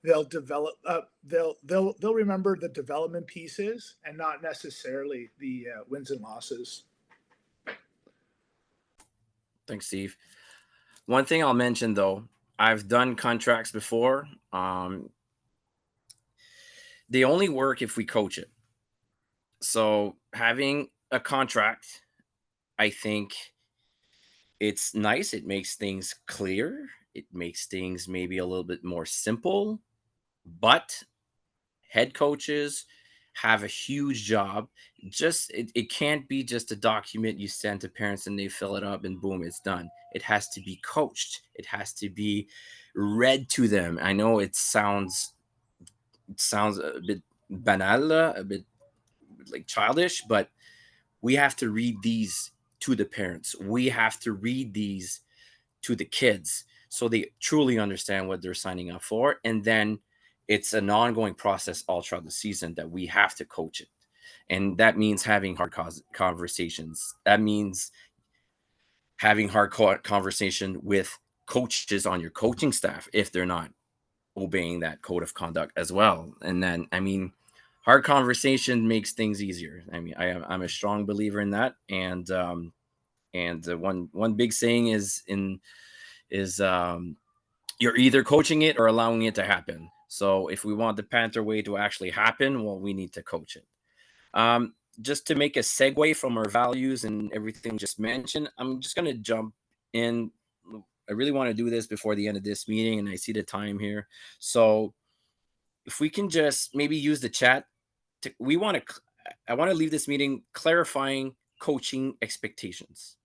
they'll develop, they'll remember the development pieces, and not necessarily the wins and losses. Thanks, Steve. One thing I'll mention though, I've done contracts before. They only work if we coach it. So having a contract, I think it's nice. It makes things clear. It makes things maybe a little bit more simple. But head coaches have a huge job. It can't be just a document you send to parents and they fill it up and boom, it's done. It has to be coached. It has to be read to them. I know it sounds a bit banal, a bit like childish, but we have to read these to the parents. We have to read these to the kids so they truly understand what they're signing up for. And then it's an ongoing process all throughout the season that we have to coach it. And that means having hard conversations. That means having hard conversation with coaches on your coaching staff if they're not obeying that code of conduct as well. And then, I mean, hard conversation makes things easier. I mean, I'm a strong believer in that. And one big saying is you're either coaching it or allowing it to happen. So if we want the Panther way to actually happen, well, we need to coach it. Just to make a segue from our values and everything just mentioned, I'm just going to jump in. I really want to do this before the end of this meeting, and I see the time here. So if we can just maybe use the chat, I want to leave this meeting clarifying coaching expectations.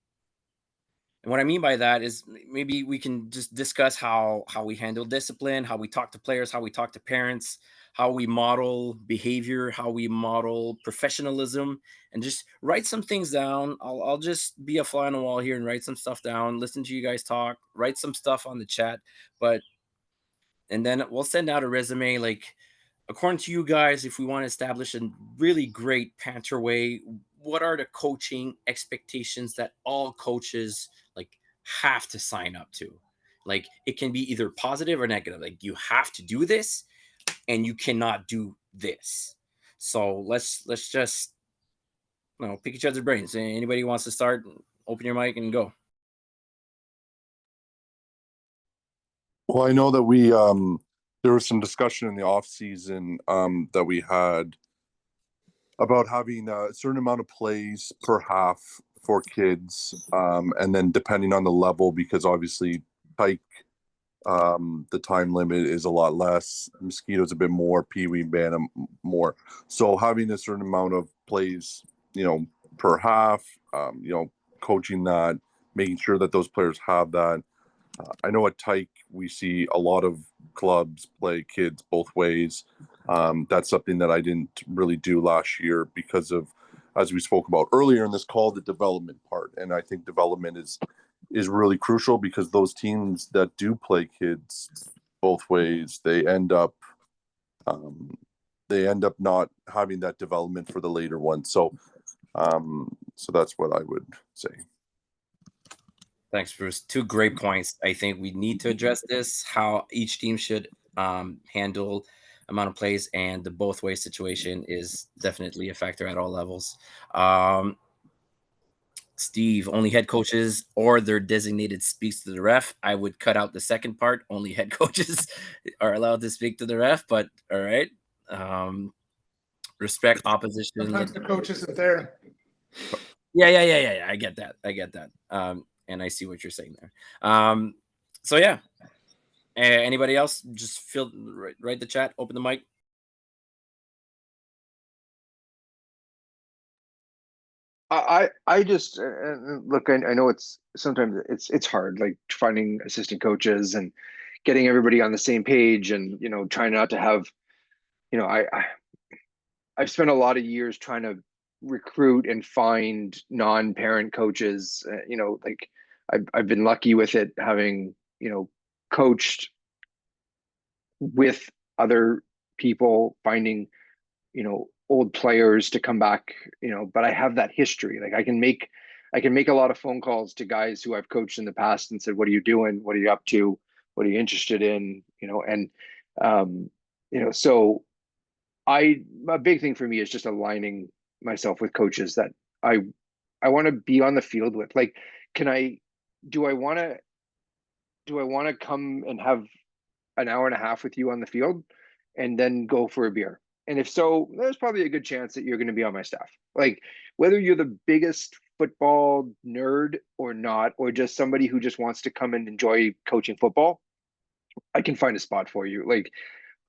And what I mean by that is maybe we can just discuss how we handle discipline, how we talk to players, how we talk to parents, how we model behavior, how we model professionalism, and just write some things down. I'll just be a fly on the wall here and write some stuff down, listen to you guys talk, write some stuff on the chat, but and then we'll send out a resume like according to you guys, if we want to establish a really great Panther way, what are the coaching expectations that all coaches like have to sign up to? Like it can be either positive or negative. Like you have to do this and you cannot do this. So let's just pick each other's brains. Anybody who wants to start, open your mic and go. Well, I know that there was some discussion in the off season that we had about having a certain amount of plays per half for kids, and then depending on the level, because obviously pike, the time limit is a lot less. Mosquito's a bit more. Pee-wee Bantam more. So having a certain amount of plays, per half, coaching that, making sure that those players have that. I know at Tyke we see a lot of clubs play kids both ways. That's something that I didn't really do last year because of, as we spoke about earlier in this call, the development part. And I think development is really crucial because those teams that do play kids both ways, they end up not having that development for the later ones. So that's what I would say. Thanks, Bruce. Two great points. I think we need to address this, how each team should handle amount of plays, and the both way situation is definitely a factor at all levels. Steve, only head coaches or their designated speaks to the ref. I would cut out the second part. Only head coaches are allowed to speak to the ref, but all right. Respect opposition. Sometimes the coach isn't there. Yeah. I get that. And I see what you're saying there. So yeah. Anybody else? Just write the chat. Open the mic. I just look. I know it's sometimes it's hard, like finding assistant coaches and getting everybody on the same page, and trying not to have, I've spent a lot of years trying to recruit and find non-parent coaches. Like I've been lucky with it, having coached with other people, finding old players to come back, but I have that history. Like I can make a lot of phone calls to guys who I've coached in the past and said, what are you doing? What are you up to? What are you interested in? And so a big thing for me is just aligning myself with coaches that I want to be on the field with. Like, do I want to come and have an hour and a half with you on the field and then go for a beer? And if so, there's probably a good chance that you're going to be on my staff. Like, whether you're the biggest football nerd or not, or just somebody who just wants to come and enjoy coaching football, I can find a spot for you. Like,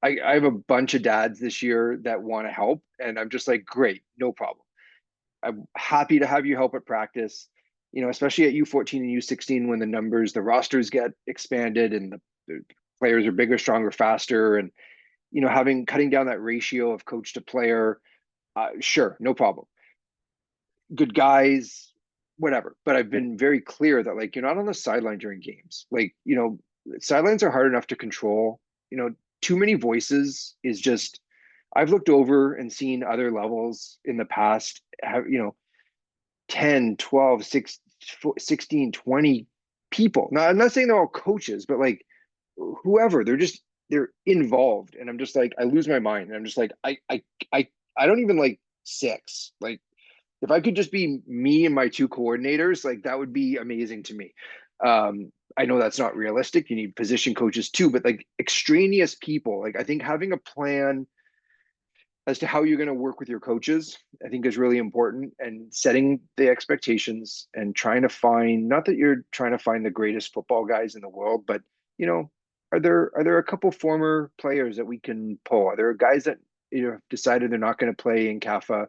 I have a bunch of dads this year that want to help, and I'm just like, great, no problem. I'm happy to have you help at practice, especially at U14 and U16 when the rosters get expanded and the players are bigger, stronger, faster, and cutting down that ratio of coach to player. Sure, no problem. Good guys, whatever. But I've been very clear that, like, you're not on the sideline during games. Like, sidelines are hard enough to control. Too many voices is just, I've looked over and seen other levels in the past have, 10, 12, 6, 16, 20 people. Now, I'm not saying they're all coaches, but like whoever, they're involved. And I'm just like, I lose my mind. And I'm just like, I don't even like 6. Like, if I could just be me and my 2 coordinators, like that would be amazing to me. I know that's not realistic. You need position coaches too, but like extraneous people, like I think having a plan as to how you're going to work with your coaches, I think is really important, and setting the expectations and trying to find, not that you're trying to find the greatest football guys in the world, but are there a couple former players that we can pull? Are there guys that have decided they're not going to play in CAFA?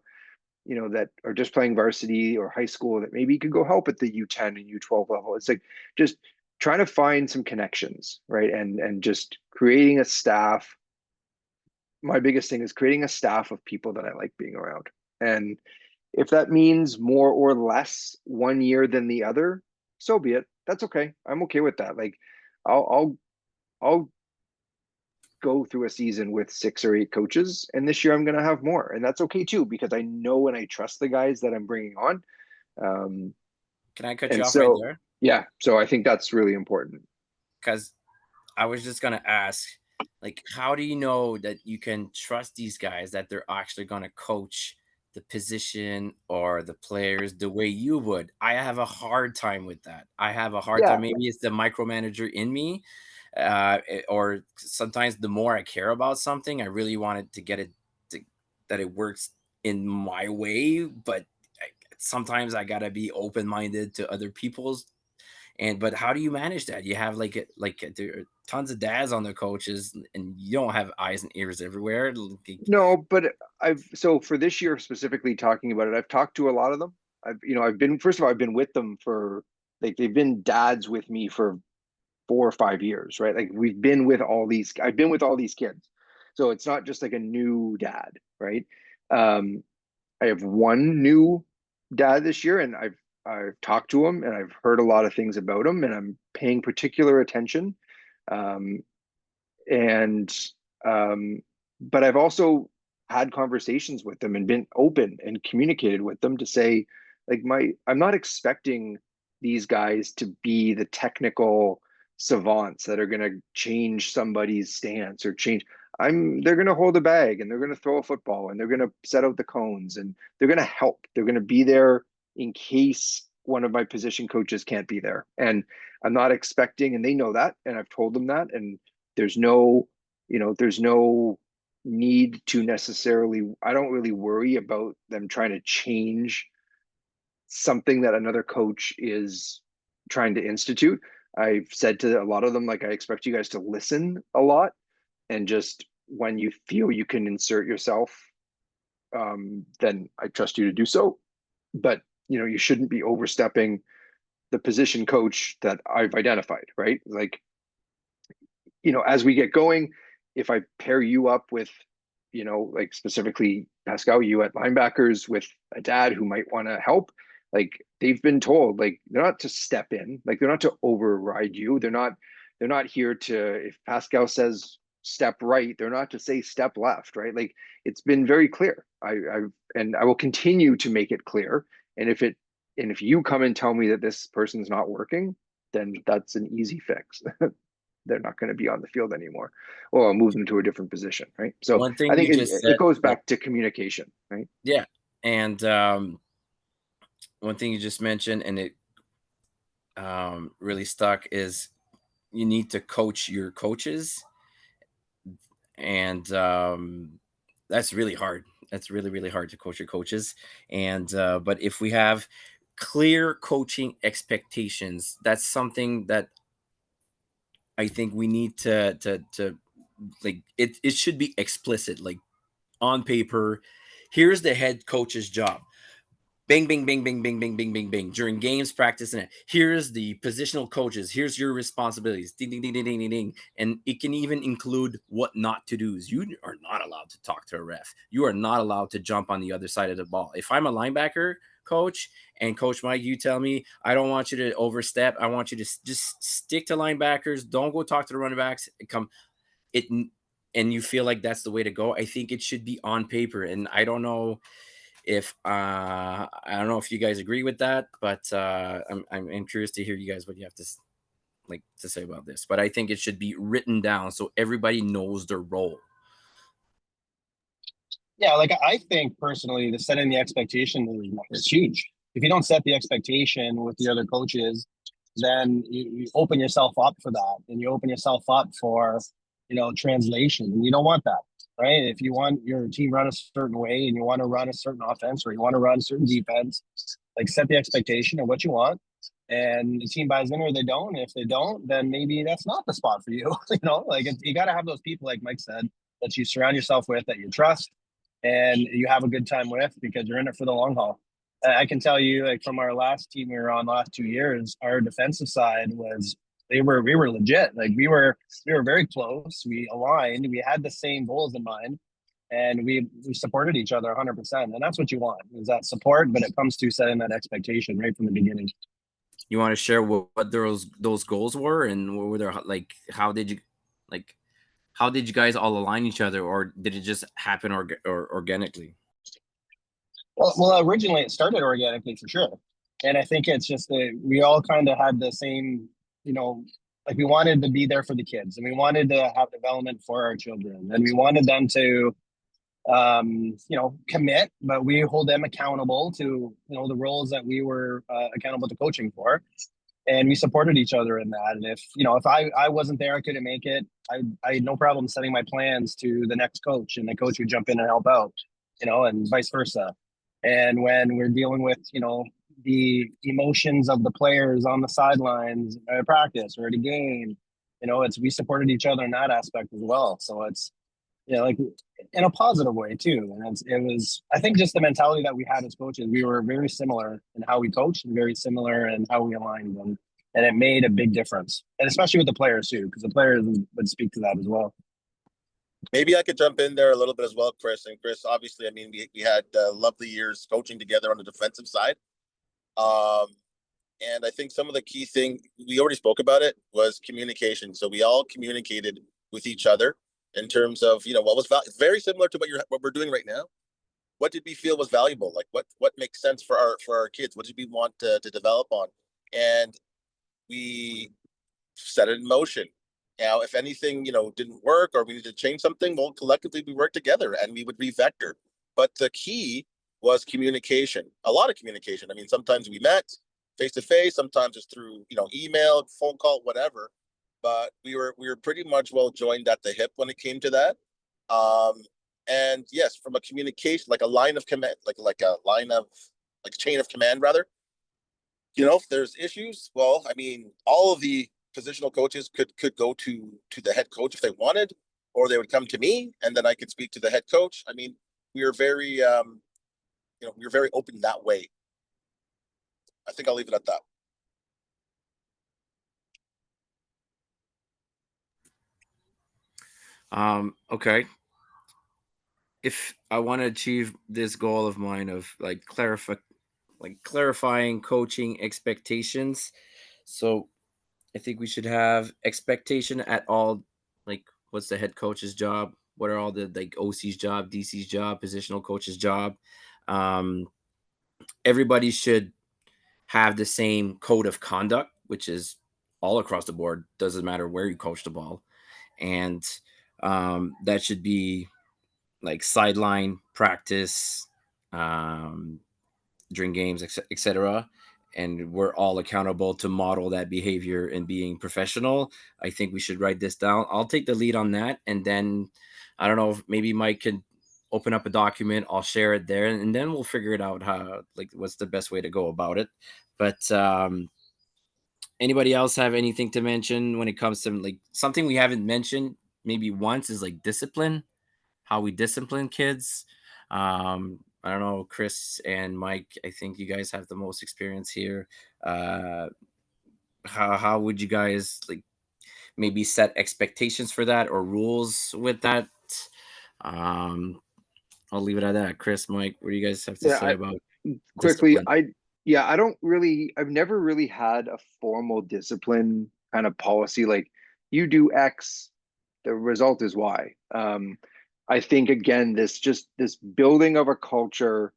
that are just playing varsity or high school that maybe could go help at the U10 and U12 level. It's like just trying to find some connections, right? And just creating a staff. My biggest thing is creating a staff of people that I like being around. And if that means more or less one year than the other, so be it. That's okay. I'm okay with that. Like I'll go through a season with 6 or 8 coaches, and this year I'm going to have more, and that's okay too, because I know and I trust the guys that I'm bringing on. Can I cut you And off right so, there? yeah, so I think that's really important. Because I was just gonna ask, like, how do you know that you can trust these guys that they're actually gonna coach the position or the players the way you would? I have a hard time with that. I have a hard Yeah, time. Maybe it's the micromanager in me, or sometimes the more I care about something, I really wanted to get it to, that it works in my way. But sometimes I gotta be open minded to other people's. But how do you manage that? You have there are tons of dads on the coaches, and you don't have eyes and ears everywhere. no, but so for this year specifically talking about it, I've talked to a lot of them. I've been, first of all, I've been with them for, like, they've been dads with me for 4 or 5 years, right? Like I've been with all these kids. So it's not just like a new dad, right? I have one new dad this year, and I've talked to him and I've heard a lot of things about him, and I'm paying particular attention. Um, and but I've also had conversations with them and been open and communicated with them to say, like, I'm not expecting these guys to be the technical savants that are going to change somebody's stance or change. They're going to hold a bag and they're going to throw a football and they're going to set out the cones and they're going to help. They're going to be there in case one of my position coaches can't be there. And I'm not expecting, and they know that, and I've told them that, and there's no, there's no need to necessarily, I don't really worry about them trying to change something that another coach is trying to institute. I've said to a lot of them, like, I expect you guys to listen a lot, and just when you feel you can insert yourself, then I trust you to do so. But you shouldn't be overstepping the position coach that I've identified, right? Like, as we get going, if I pair you up with, like specifically Pascal, you at linebackers with a dad who might want to help, like, they've been told, like, they're not to step in, like, they're not to override you. They're not here to, if Pascal says step right, they're not to say step left, right? Like, it's been very clear. And I will continue to make it clear. And if you come and tell me that this person's not working, then that's an easy fix. They're not going to be on the field anymore, or I'll move them to a different position, right? So One I thing think you it, just it said, goes back to communication, right? yeah, and one thing you just mentioned, and it really stuck, is you need to coach your coaches, and that's really hard. That's really really hard to coach your coaches, and but if we have clear coaching expectations, that's something that I think we need to like it should be explicit, like on paper. Here's the head coach's job. Bing, bing, bing, bing, bing, bing, bing, bing, bing. During games, practice, and here's the positional coaches. Here's your responsibilities. Ding, ding, ding, ding, ding, ding, ding. And it can even include what not to do. You are not allowed to talk to a ref. You are not allowed to jump on the other side of the ball. If I'm a linebacker coach and Coach Mike, you tell me I don't want you to overstep. I want you to just stick to linebackers. Don't go talk to the running backs. It and you feel like that's the way to go. I think it should be on paper. And I don't know if you guys agree with that, but I'm curious to hear you guys what you have to say about this. But I think it should be written down so everybody knows their role. Yeah, like I think personally, the setting the expectation is huge. If you don't set the expectation with the other coaches, then you open yourself up for that, and you open yourself up for translation, and you don't want that, right? If you want your team run a certain way, and you want to run a certain offense, or you want to run a certain defense, like, set the expectation of what you want, and the team buys in or they don't. If they don't, then maybe that's not the spot for you. Like, you got to have those people, like Mike said, that you surround yourself with, that you trust, and you have a good time with, because you're in it for the long haul. I can tell you, like, from our last team we were on the last 2 years, our defensive side was, we were legit. Like, we were very close. We aligned. We had the same goals in mind, and we supported each other 100%. And that's what you want, is that support. But it comes to setting that expectation right from the beginning. You want to share what those goals were, and what were there, like, how did you guys all align each other, or did it just happen or organically? Well, originally it started organically for sure, and I think it's just that we all kind of had the same, like, we wanted to be there for the kids, and we wanted to have development for our children, and we wanted them to, commit, but we hold them accountable to, the roles that we were accountable to coaching for. And we supported each other in that. And if I wasn't there, I couldn't make it, I had no problem setting my plans to the next coach, and the coach would jump in and help out, and vice versa. And when we're dealing with, the emotions of the players on the sidelines at practice or at a game, we supported each other in that aspect as well. So it's, like, in a positive way too. And it was, I think, just the mentality that we had as coaches. We were very similar in how we coached, and very similar in how we aligned them. And it made a big difference. And especially with the players too, because the players would speak to that as well. Maybe I could jump in there a little bit as well, Chris. And Chris, obviously, I mean, we had lovely years coaching together on the defensive side. And I think some of the key thing, we already spoke about it, was communication. So we all communicated with each other in terms of, what was very similar to what we're doing right now. What did we feel was valuable? Like, what makes sense for our kids? What did we want to develop on? And we set it in motion. Now, if anything, didn't work, or we needed to change something, well, collectively we worked together and we would revector. But the key was communication, a lot of communication. I mean, sometimes we met face to face, sometimes it's through, email, phone call, whatever. But we were pretty much well joined at the hip when it came to that. And yes, from a communication, like a line of command, like a line of, like, chain of command rather. If there's issues, well, I mean, all of the positional coaches could go to the head coach if they wanted, or they would come to me, and then I could speak to the head coach. I mean, we were very, we were very open that way. I think I'll leave it at that. Okay. If I want to achieve this goal of mine of clarifying coaching expectations, so I think we should have expectation at all. Like, what's the head coach's job? What are all the, like, OC's job, DC's job, positional coach's job? Everybody should have the same code of conduct, which is all across the board. Doesn't matter where you coach the ball, and that should be like sideline practice, during games, etc. And we're all accountable to model that behavior and being professional. I think we should write this down. I'll take the lead on that, and then I don't know if maybe Mike can open up a document. I'll share it there, and then we'll figure it out how, like, what's the best way to go about it. But anybody else have anything to mention when it comes to, like, something we haven't mentioned maybe once is, like, discipline, how we discipline kids. I don't know, Chris and Mike, I think you guys have the most experience here. How would you guys, like, maybe set expectations for that, or rules with that? Um, I'll leave it at that. Chris, Mike, what do you guys have to say about Quickly, discipline? I've never really had a formal discipline kind of policy, like, you do X, the result is Y. I think, again, this building of a culture.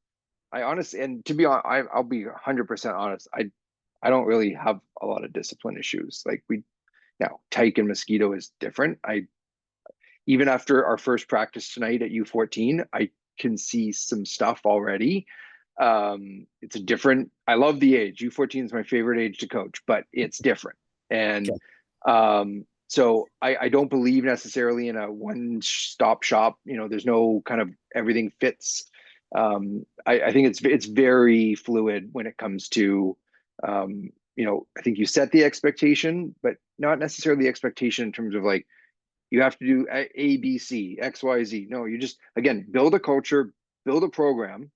I honestly, and to be honest, I'll be 100% honest. I don't really have a lot of discipline issues. Like, now, Tyke and Mosquito is different. Even after our first practice tonight at U14, I can see some stuff already. It's a different, I love the age. U14 is my favorite age to coach, but it's different. And so I don't believe necessarily in a one-stop shop. There's no kind of everything fits. I think it's very fluid when it comes to, I think you set the expectation, but not necessarily the expectation in terms of, like, you have to do A, B, C, X, Y, Z. No, you just, again, build a culture, build a program.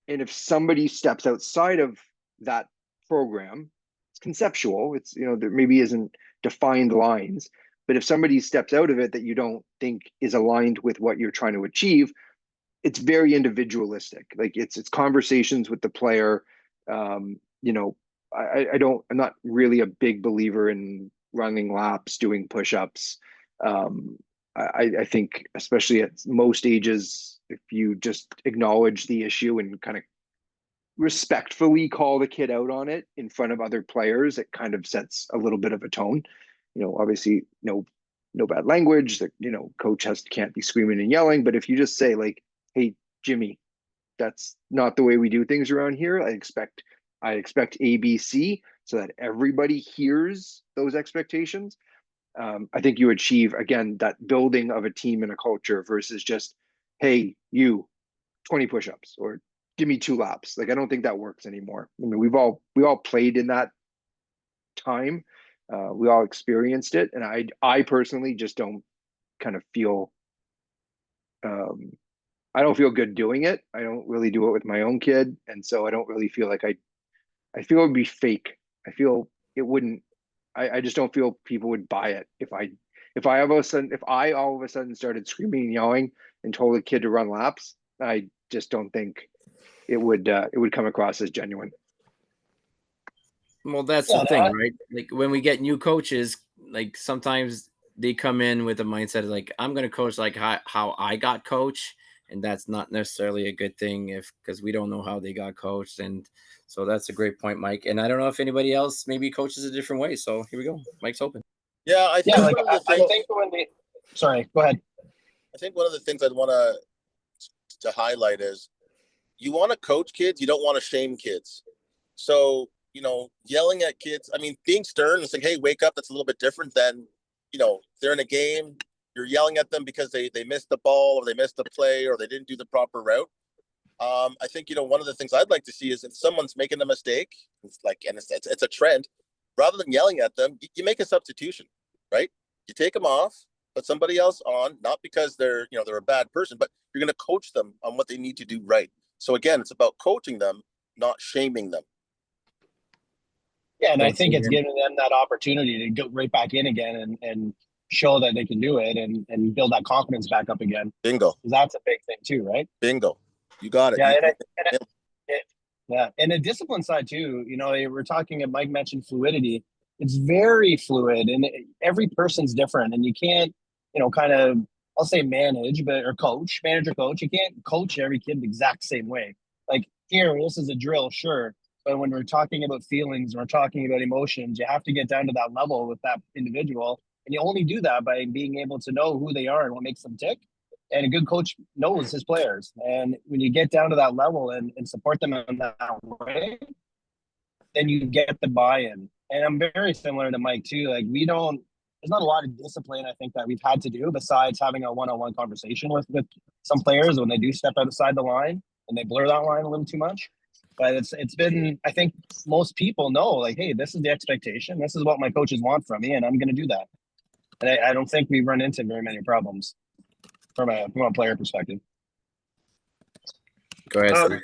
And if somebody steps outside of that program, it's conceptual. It's, there maybe isn't defined lines, but if somebody steps out of it that you don't think is aligned with what you're trying to achieve, it's very individualistic. Like it's conversations with the player. I'm not really a big believer in running laps, doing push-ups. I think especially at most ages, if you just acknowledge the issue and kind of respectfully call the kid out on it in front of other players, it kind of sets a little bit of a tone. Obviously no bad language, that coach can't be screaming and yelling, but if you just say like, hey Jimmy, that's not the way we do things around here. I expect ABC, so that everybody hears those expectations. I think you achieve, again, that building of a team and a culture versus just, hey, you 20 push-ups or give me 2 laps. Like, I don't think that works anymore. I mean, we all played in that time. We all experienced it. And I personally just don't kind of feel, I don't feel good doing it. I don't really do it with my own kid. And so I don't really feel like I feel it would be fake. I feel it wouldn't, I just don't feel people would buy it if I all of a sudden started screaming and yelling and told a kid to run laps. I just don't think it would come across as genuine. Well, that's the thing, right? Like when we get new coaches, like sometimes they come in with a mindset of like, I'm going to coach like how I got coached. And that's not necessarily a good thing because we don't know how they got coached. And so that's a great point, Mike. And I don't know if anybody else maybe coaches a different way. So here we go. Mike's open. Yeah, I think sorry, go ahead. I think one of the things I'd want to highlight is you want to coach kids, you don't want to shame kids. So, yelling at kids, I mean, being stern and saying, hey, wake up, that's a little bit different than, they're in a game, you're yelling at them because they missed the ball or they missed the play or they didn't do the proper route. I think, one of the things I'd like to see is if someone's making a mistake, it's a trend, rather than yelling at them, you make a substitution, right? You take them off, put somebody else on, not because they're a bad person, but you're going to coach them on what they need to do right. So again, it's about coaching them, not shaming them. Yeah, and I think it's giving them that opportunity to go right back in again and show that they can do it and build that confidence back up again. Bingo. Because that's a big thing too, right? Bingo. You got it. Yeah, and the discipline side too. We're talking. Mike mentioned fluidity. It's very fluid, and every person's different, and you can't, kind of, I'll say manage, or coach. You can't coach every kid the exact same way. Like here, this is a drill, sure. But when we're talking about feelings, we're talking about emotions, you have to get down to that level with that individual. And you only do that by being able to know who they are and what makes them tick. And a good coach knows his players. And when you get down to that level and support them in that way, then you get the buy-in. And I'm very similar to Mike too. Like there's not a lot of discipline I think that we've had to do besides having a one-on-one conversation with some players when they do step outside the line and they blur that line a little too much. But it's been, I think most people know, like, hey, this is the expectation. This is what my coaches want from me, and I'm going to do that. And I don't think we run into very many problems from a player perspective. Go ahead.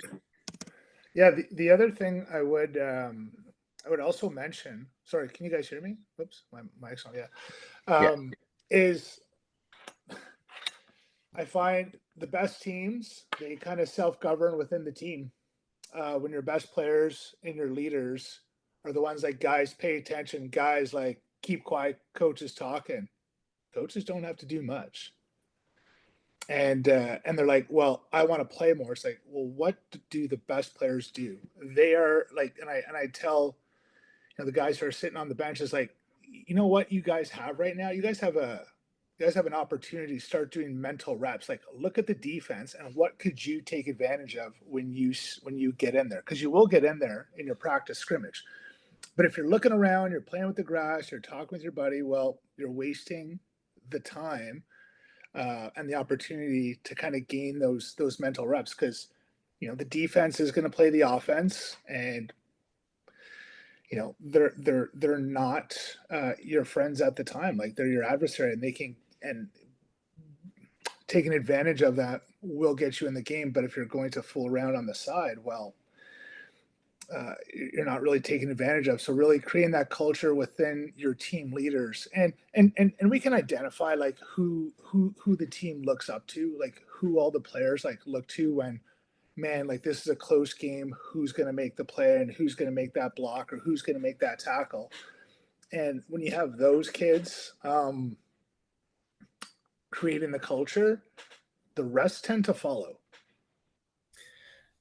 Yeah, the other thing I would also mention. Sorry, can you guys hear me? Oops, my mic's on. Yeah, is I find the best teams, they kind of self-govern within the team. When your best players and your leaders are the ones like, guys, pay attention, guys, like, keep quiet, coaches talking. Coaches don't have to do much. And they're like, well, I want to play more. It's like, well, what do the best players do? They are like, and I tell the guys who are sitting on the bench is like, you know what you guys have right now? You guys have an opportunity to start doing mental reps. Like, look at the defense and what could you take advantage of when you get in there? Because you will get in there in your practice scrimmage. But if you're looking around, you're playing with the grass, you're talking with your buddy, well, you're wasting the time and the opportunity to kind of gain those mental reps, because the defense is going to play the offense, and they're not your friends at the time. Like, they're your adversary, and they can and taking advantage of that will get you in the game. But if you're going to fool around on the side, well, you're not really taking advantage of. So really creating that culture within your team leaders, and we can identify like who the team looks up to, like who all the players like look to when, man, like this is a close game, who's going to make the play and who's going to make that block or who's going to make that tackle. And when you have those kids creating the culture, the rest tend to follow.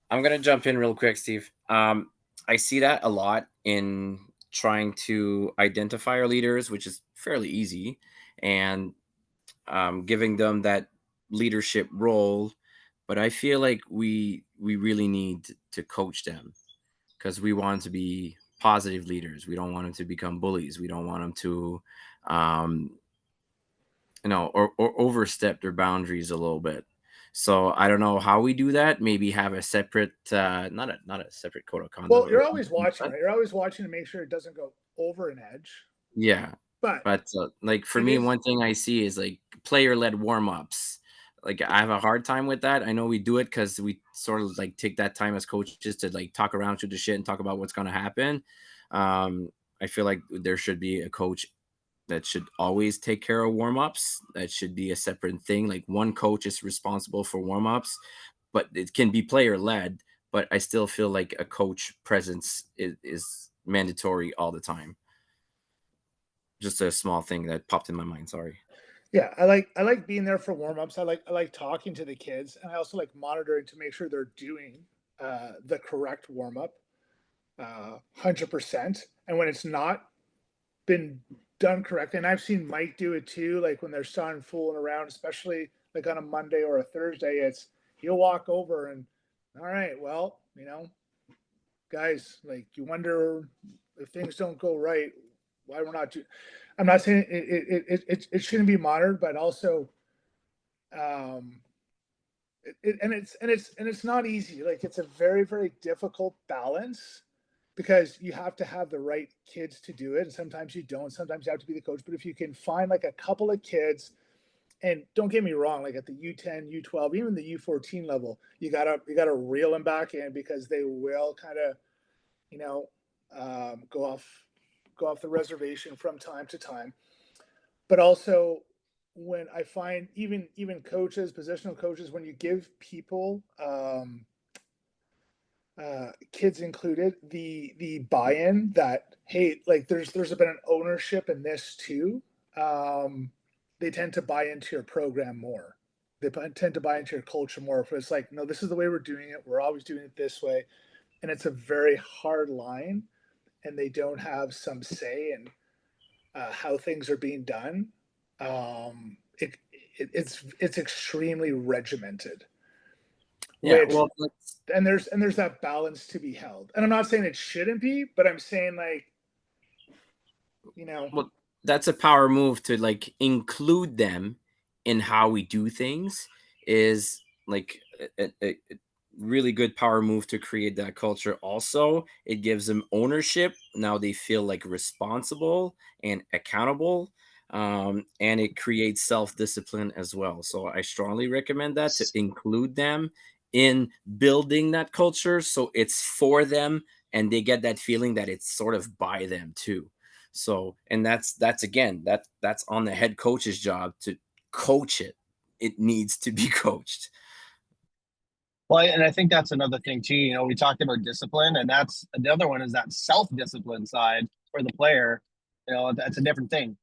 I'm gonna jump in real quick, Steve. I see that a lot in trying to identify our leaders, which is fairly easy, and giving them that leadership role. But I feel like we really need to coach them, because we want to be positive leaders. We don't want them to become bullies. We don't want them to, or overstep their boundaries a little bit. So I don't know how we do that. Maybe have a separate, not a separate code of conduct. Well, you're always watching, right? You're always watching to make sure it doesn't go over an edge. Yeah, but like for me, one thing I see is like player-led warm-ups. Like I have a hard time with that. I know we do it because we sort of like take that time as coaches to like talk around through the shit and talk about what's going to happen. I feel like there should be a coach that should always take care of warm-ups. That should be a separate thing. Like one coach is responsible for warm-ups, but it can be player-led. But I still feel like a coach presence is mandatory all the time. Just a small thing that popped in my mind. Sorry. Yeah, I like being there for warm-ups. I like talking to the kids, and I also like monitoring to make sure they're doing the correct warm-up 100%. And when it's not been done correctly, and I've seen Mike do it too, like when they're starting fooling around, especially like on a Monday or a Thursday, he'll walk over and, all right, well, guys, like you wonder if things don't go right, why we're not I'm not saying it shouldn't be monitored, but also it's not easy. Like it's a very, very difficult balance, because you have to have the right kids to do it, and sometimes you don't. Sometimes you have to be the coach. But if you can find like a couple of kids, and don't get me wrong, like at the U10, U12, even the U14 level, you gotta reel them back in, because they will kind of, go off the reservation from time to time. But also, when I find even coaches, positional coaches, when you give people, kids included, the buy-in that, hey, like there's been an ownership in this too, they tend to buy into your program more. They tend to buy into your culture more. If it's like, no, this is the way we're doing it, we're always doing it this way, and it's a very hard line, and they don't have some say in how things are being done. It's extremely regimented. Yeah, Which, and there's that balance to be held. And I'm not saying it shouldn't be, but I'm saying like, well, that's a power move to like include them in how we do things, is like a really good power move to create that culture. Also, it gives them ownership. Now they feel like responsible and accountable, and it creates self-discipline as well. So I strongly recommend that, to include them in building that culture, so it's for them and they get that feeling that it's sort of by them too. So, and that's again, that's on the head coach's job to coach it. It needs to be coached. Well, and I think that's another thing too. We talked about discipline, and that's the other one, is that self-discipline side for the player. That's a different thing.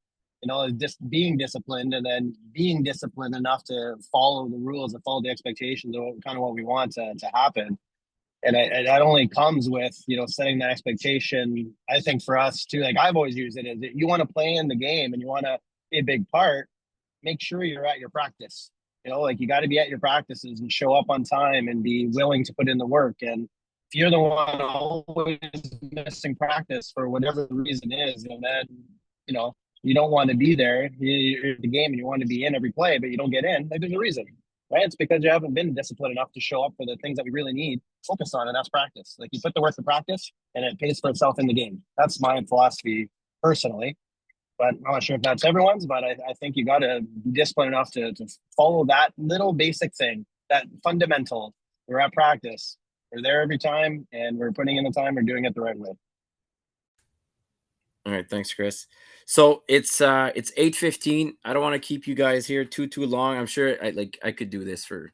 Just being disciplined, and then being disciplined enough to follow the rules and follow the expectations of kind of what we want to happen. And that only comes with, setting that expectation. I think for us too, like I've always used it, is that you want to play in the game and you want to be a big part, make sure you're at your practice. Like you got to be at your practices and show up on time and be willing to put in the work. And if you're the one always missing practice for whatever the reason is, then, you don't want to be there. You're at the game and you want to be in every play, but you don't get in. Like there's a reason, right? It's because you haven't been disciplined enough to show up for the things that we really need focus on, and that's practice. Like you put the work to practice and it pays for itself in the game. That's my philosophy personally. but I'm not sure if that's everyone's, but I think you got to be disciplined enough to follow that little basic thing, that fundamental. We're at practice. We're there every time, and we're putting in the time. We're doing it the right way. All right, thanks, Chris. So it's 8:15. I don't want to keep you guys here too long. I'm sure I could do this for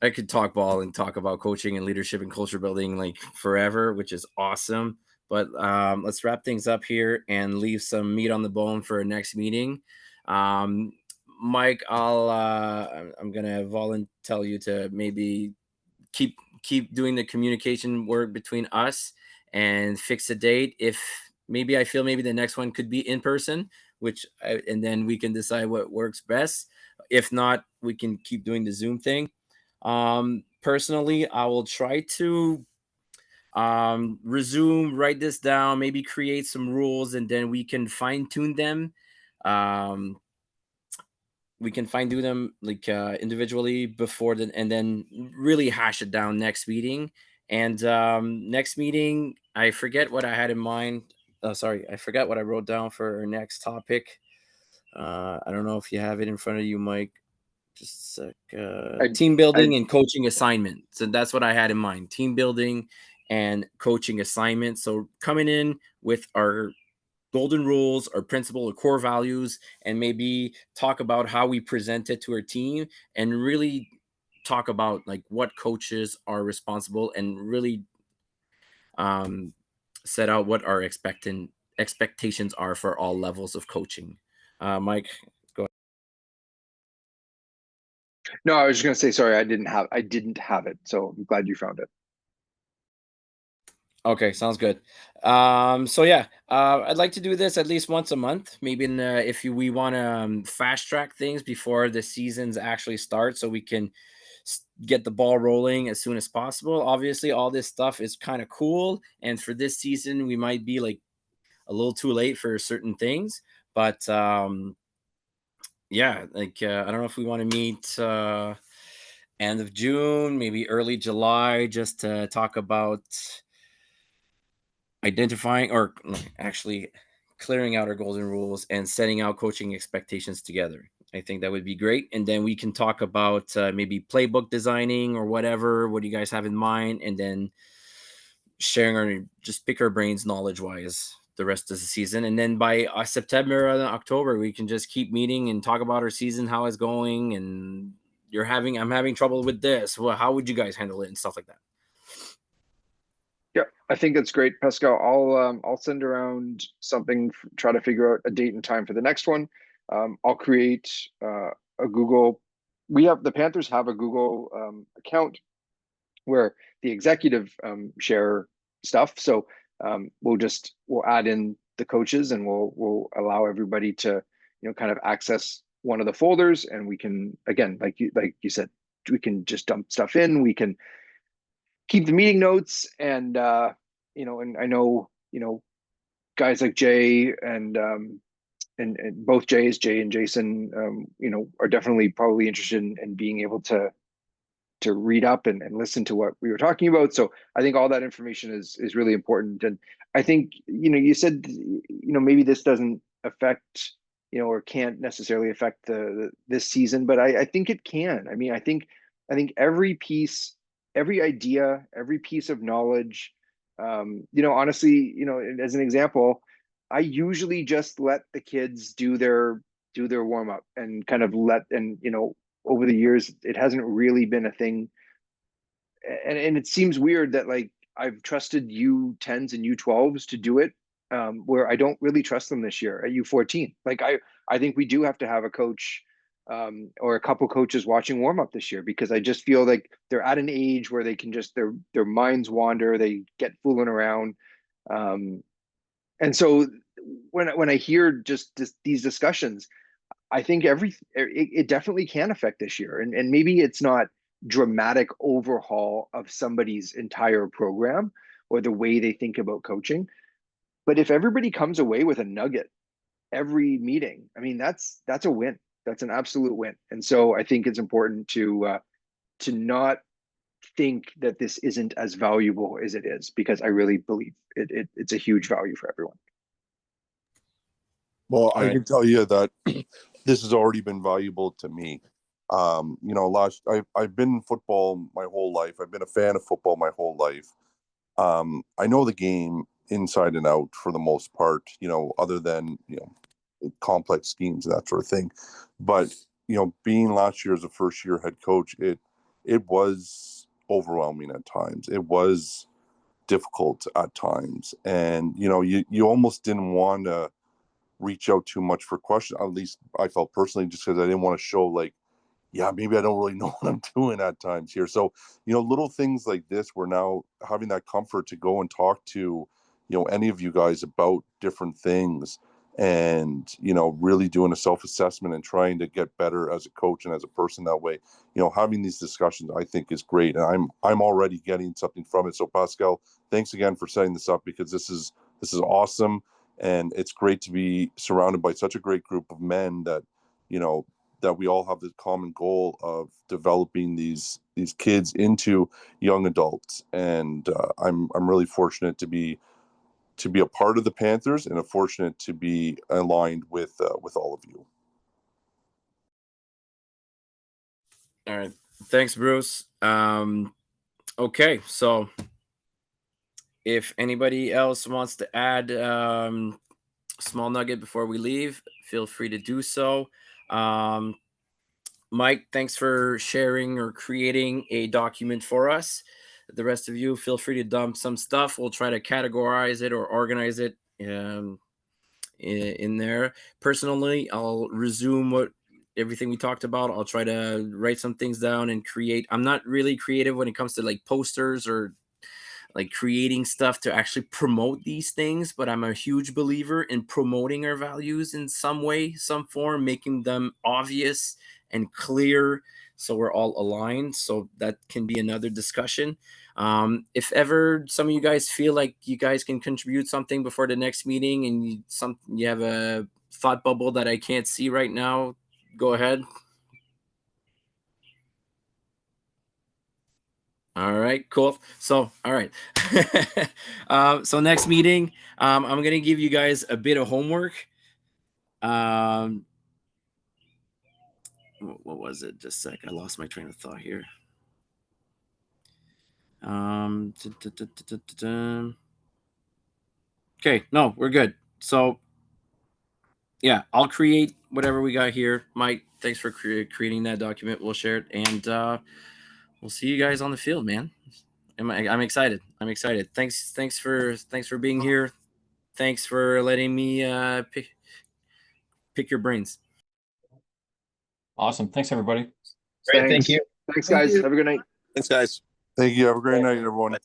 I could talk ball and talk about coaching and leadership and culture building like forever, which is awesome. But let's wrap things up here and leave some meat on the bone for our next meeting. Mike, I'm gonna volunteer you to maybe keep doing the communication work between us and fix a date. If maybe I feel maybe the next one could be in person, and then we can decide what works best. If not, we can keep doing the Zoom thing. Personally, I will try to resume, write this down, maybe create some rules, and then we can fine tune them. We can fine tune them like individually before and then really hash it down next meeting. And next meeting, I forget what I had in mind. Sorry, I forgot what I wrote down for our next topic. I don't know if you have it in front of you, Mike. Just a sec. Team building and coaching assignment. So that's what I had in mind. Team building and coaching assignment. So coming in with our golden rules, our principle, or core values, and maybe talk about how we present it to our team, and really talk about like what coaches are responsible, and really set out what our expectations are for all levels of coaching. Mike, go ahead. No, I was just gonna say sorry. I didn't have it, so I'm glad you found it. Okay, sounds good. So yeah, I'd like to do this at least once a month. Maybe if we want to fast track things before the seasons actually start, so we can get the ball rolling as soon as possible. Obviously, all this stuff is kind of cool, and for this season, we might be like a little too late for certain things. But yeah, like I don't know if we want to meet end of June, maybe early July, just to talk about identifying or actually clearing out our golden rules and setting out coaching expectations together. I think that would be great. And then we can talk about maybe playbook designing or whatever. What do you guys have in mind? And then sharing our, just pick our brains knowledge wise the rest of the season. And then by September and October, we can just keep meeting and talk about our season, how it's going. And I'm having trouble with this. Well, how would you guys handle it and stuff like that? Yeah, I think that's great, Pascal. I'll send around something, try to figure out a date and time for the next one. I'll create a Google. The Panthers have a Google account where the executive share stuff. So we'll add in the coaches, and we'll allow everybody to kind of access one of the folders, and we can, again, like you said, we can just dump stuff in. We can keep the meeting notes, and and I know guys like Jay and both Jay and Jason are definitely probably interested in being able to read up and listen to what we were talking about. So I think all that information is really important. And I think you said maybe this doesn't affect or can't necessarily affect this season, but I think it can. I mean, I think every piece, every idea, every piece of knowledge, honestly, as an example, I usually just let the kids do their warm up and kind of over the years, it hasn't really been a thing. And it seems weird that like I've trusted U10s and U12s to do it, where I don't really trust them this year at U14. Like I think we do have to have a coach or a couple coaches watching warm up this year, because I just feel like they're at an age where they can just their minds wander, they get fooling around. And so when I hear just these discussions, I think it definitely can affect this year. And maybe it's not dramatic overhaul of somebody's entire program or the way they think about coaching. But if everybody comes away with a nugget every meeting, I mean, that's a win. That's an absolute win. And so I think it's important to not think that this isn't as valuable as it is, because I really believe it's a huge value for everyone. Well, I right. can tell you that this has already been valuable to me. I've been in football my whole life. I've been a fan of football my whole life. I know the game inside and out for the most part, other than, complex schemes and that sort of thing. But, being last year as a first year head coach, it was overwhelming at times. It was difficult at times. And, you almost didn't want to reach out too much for questions. At least I felt personally, just because I didn't want to show like, yeah, maybe I don't really know what I'm doing at times here. So, little things like this, we're now having that comfort to go and talk to, any of you guys about different things and, really doing a self-assessment and trying to get better as a coach and as a person that way. Having these discussions, I think is great. And I'm already getting something from it. So Pascal, thanks again for setting this up, because this is awesome. And it's great to be surrounded by such a great group of men that, that we all have the common goal of developing these kids into young adults. And I'm really fortunate to be a part of the Panthers, and fortunate to be aligned with all of you. All right. Thanks, Bruce. Okay, so if anybody else wants to add small nugget before we leave, feel free to do so. Mike, thanks for sharing or creating a document for us. The rest of you, feel free to dump some stuff. We'll try to categorize it or organize it in there. Personally, I'll resume everything we talked about. I'll try to write some things down and create. I'm not really creative when it comes to like posters or like creating stuff to actually promote these things, but I'm a huge believer in promoting our values in some way, some form, making them obvious and clear so we're all aligned. So that can be another discussion. If ever some of you guys feel like you guys can contribute something before the next meeting and you have a thought bubble that I can't see right now, go ahead. All right, cool. So, all right. So next meeting, I'm going to give you guys a bit of homework. What was it? Just a sec. I lost my train of thought here. Okay, no, we're good. So, yeah, I'll create whatever we got here. Mike, thanks for creating that document. We'll share it, and we'll see you guys on the field, man. I'm excited. I'm excited. Thanks for being here. Thanks for letting me pick your brains. Awesome. Thanks, everybody. Great. Thanks. Thank you. Thanks, Thank guys. you. Have a good night. Thanks, guys. Thank you. Have a great night, everyone.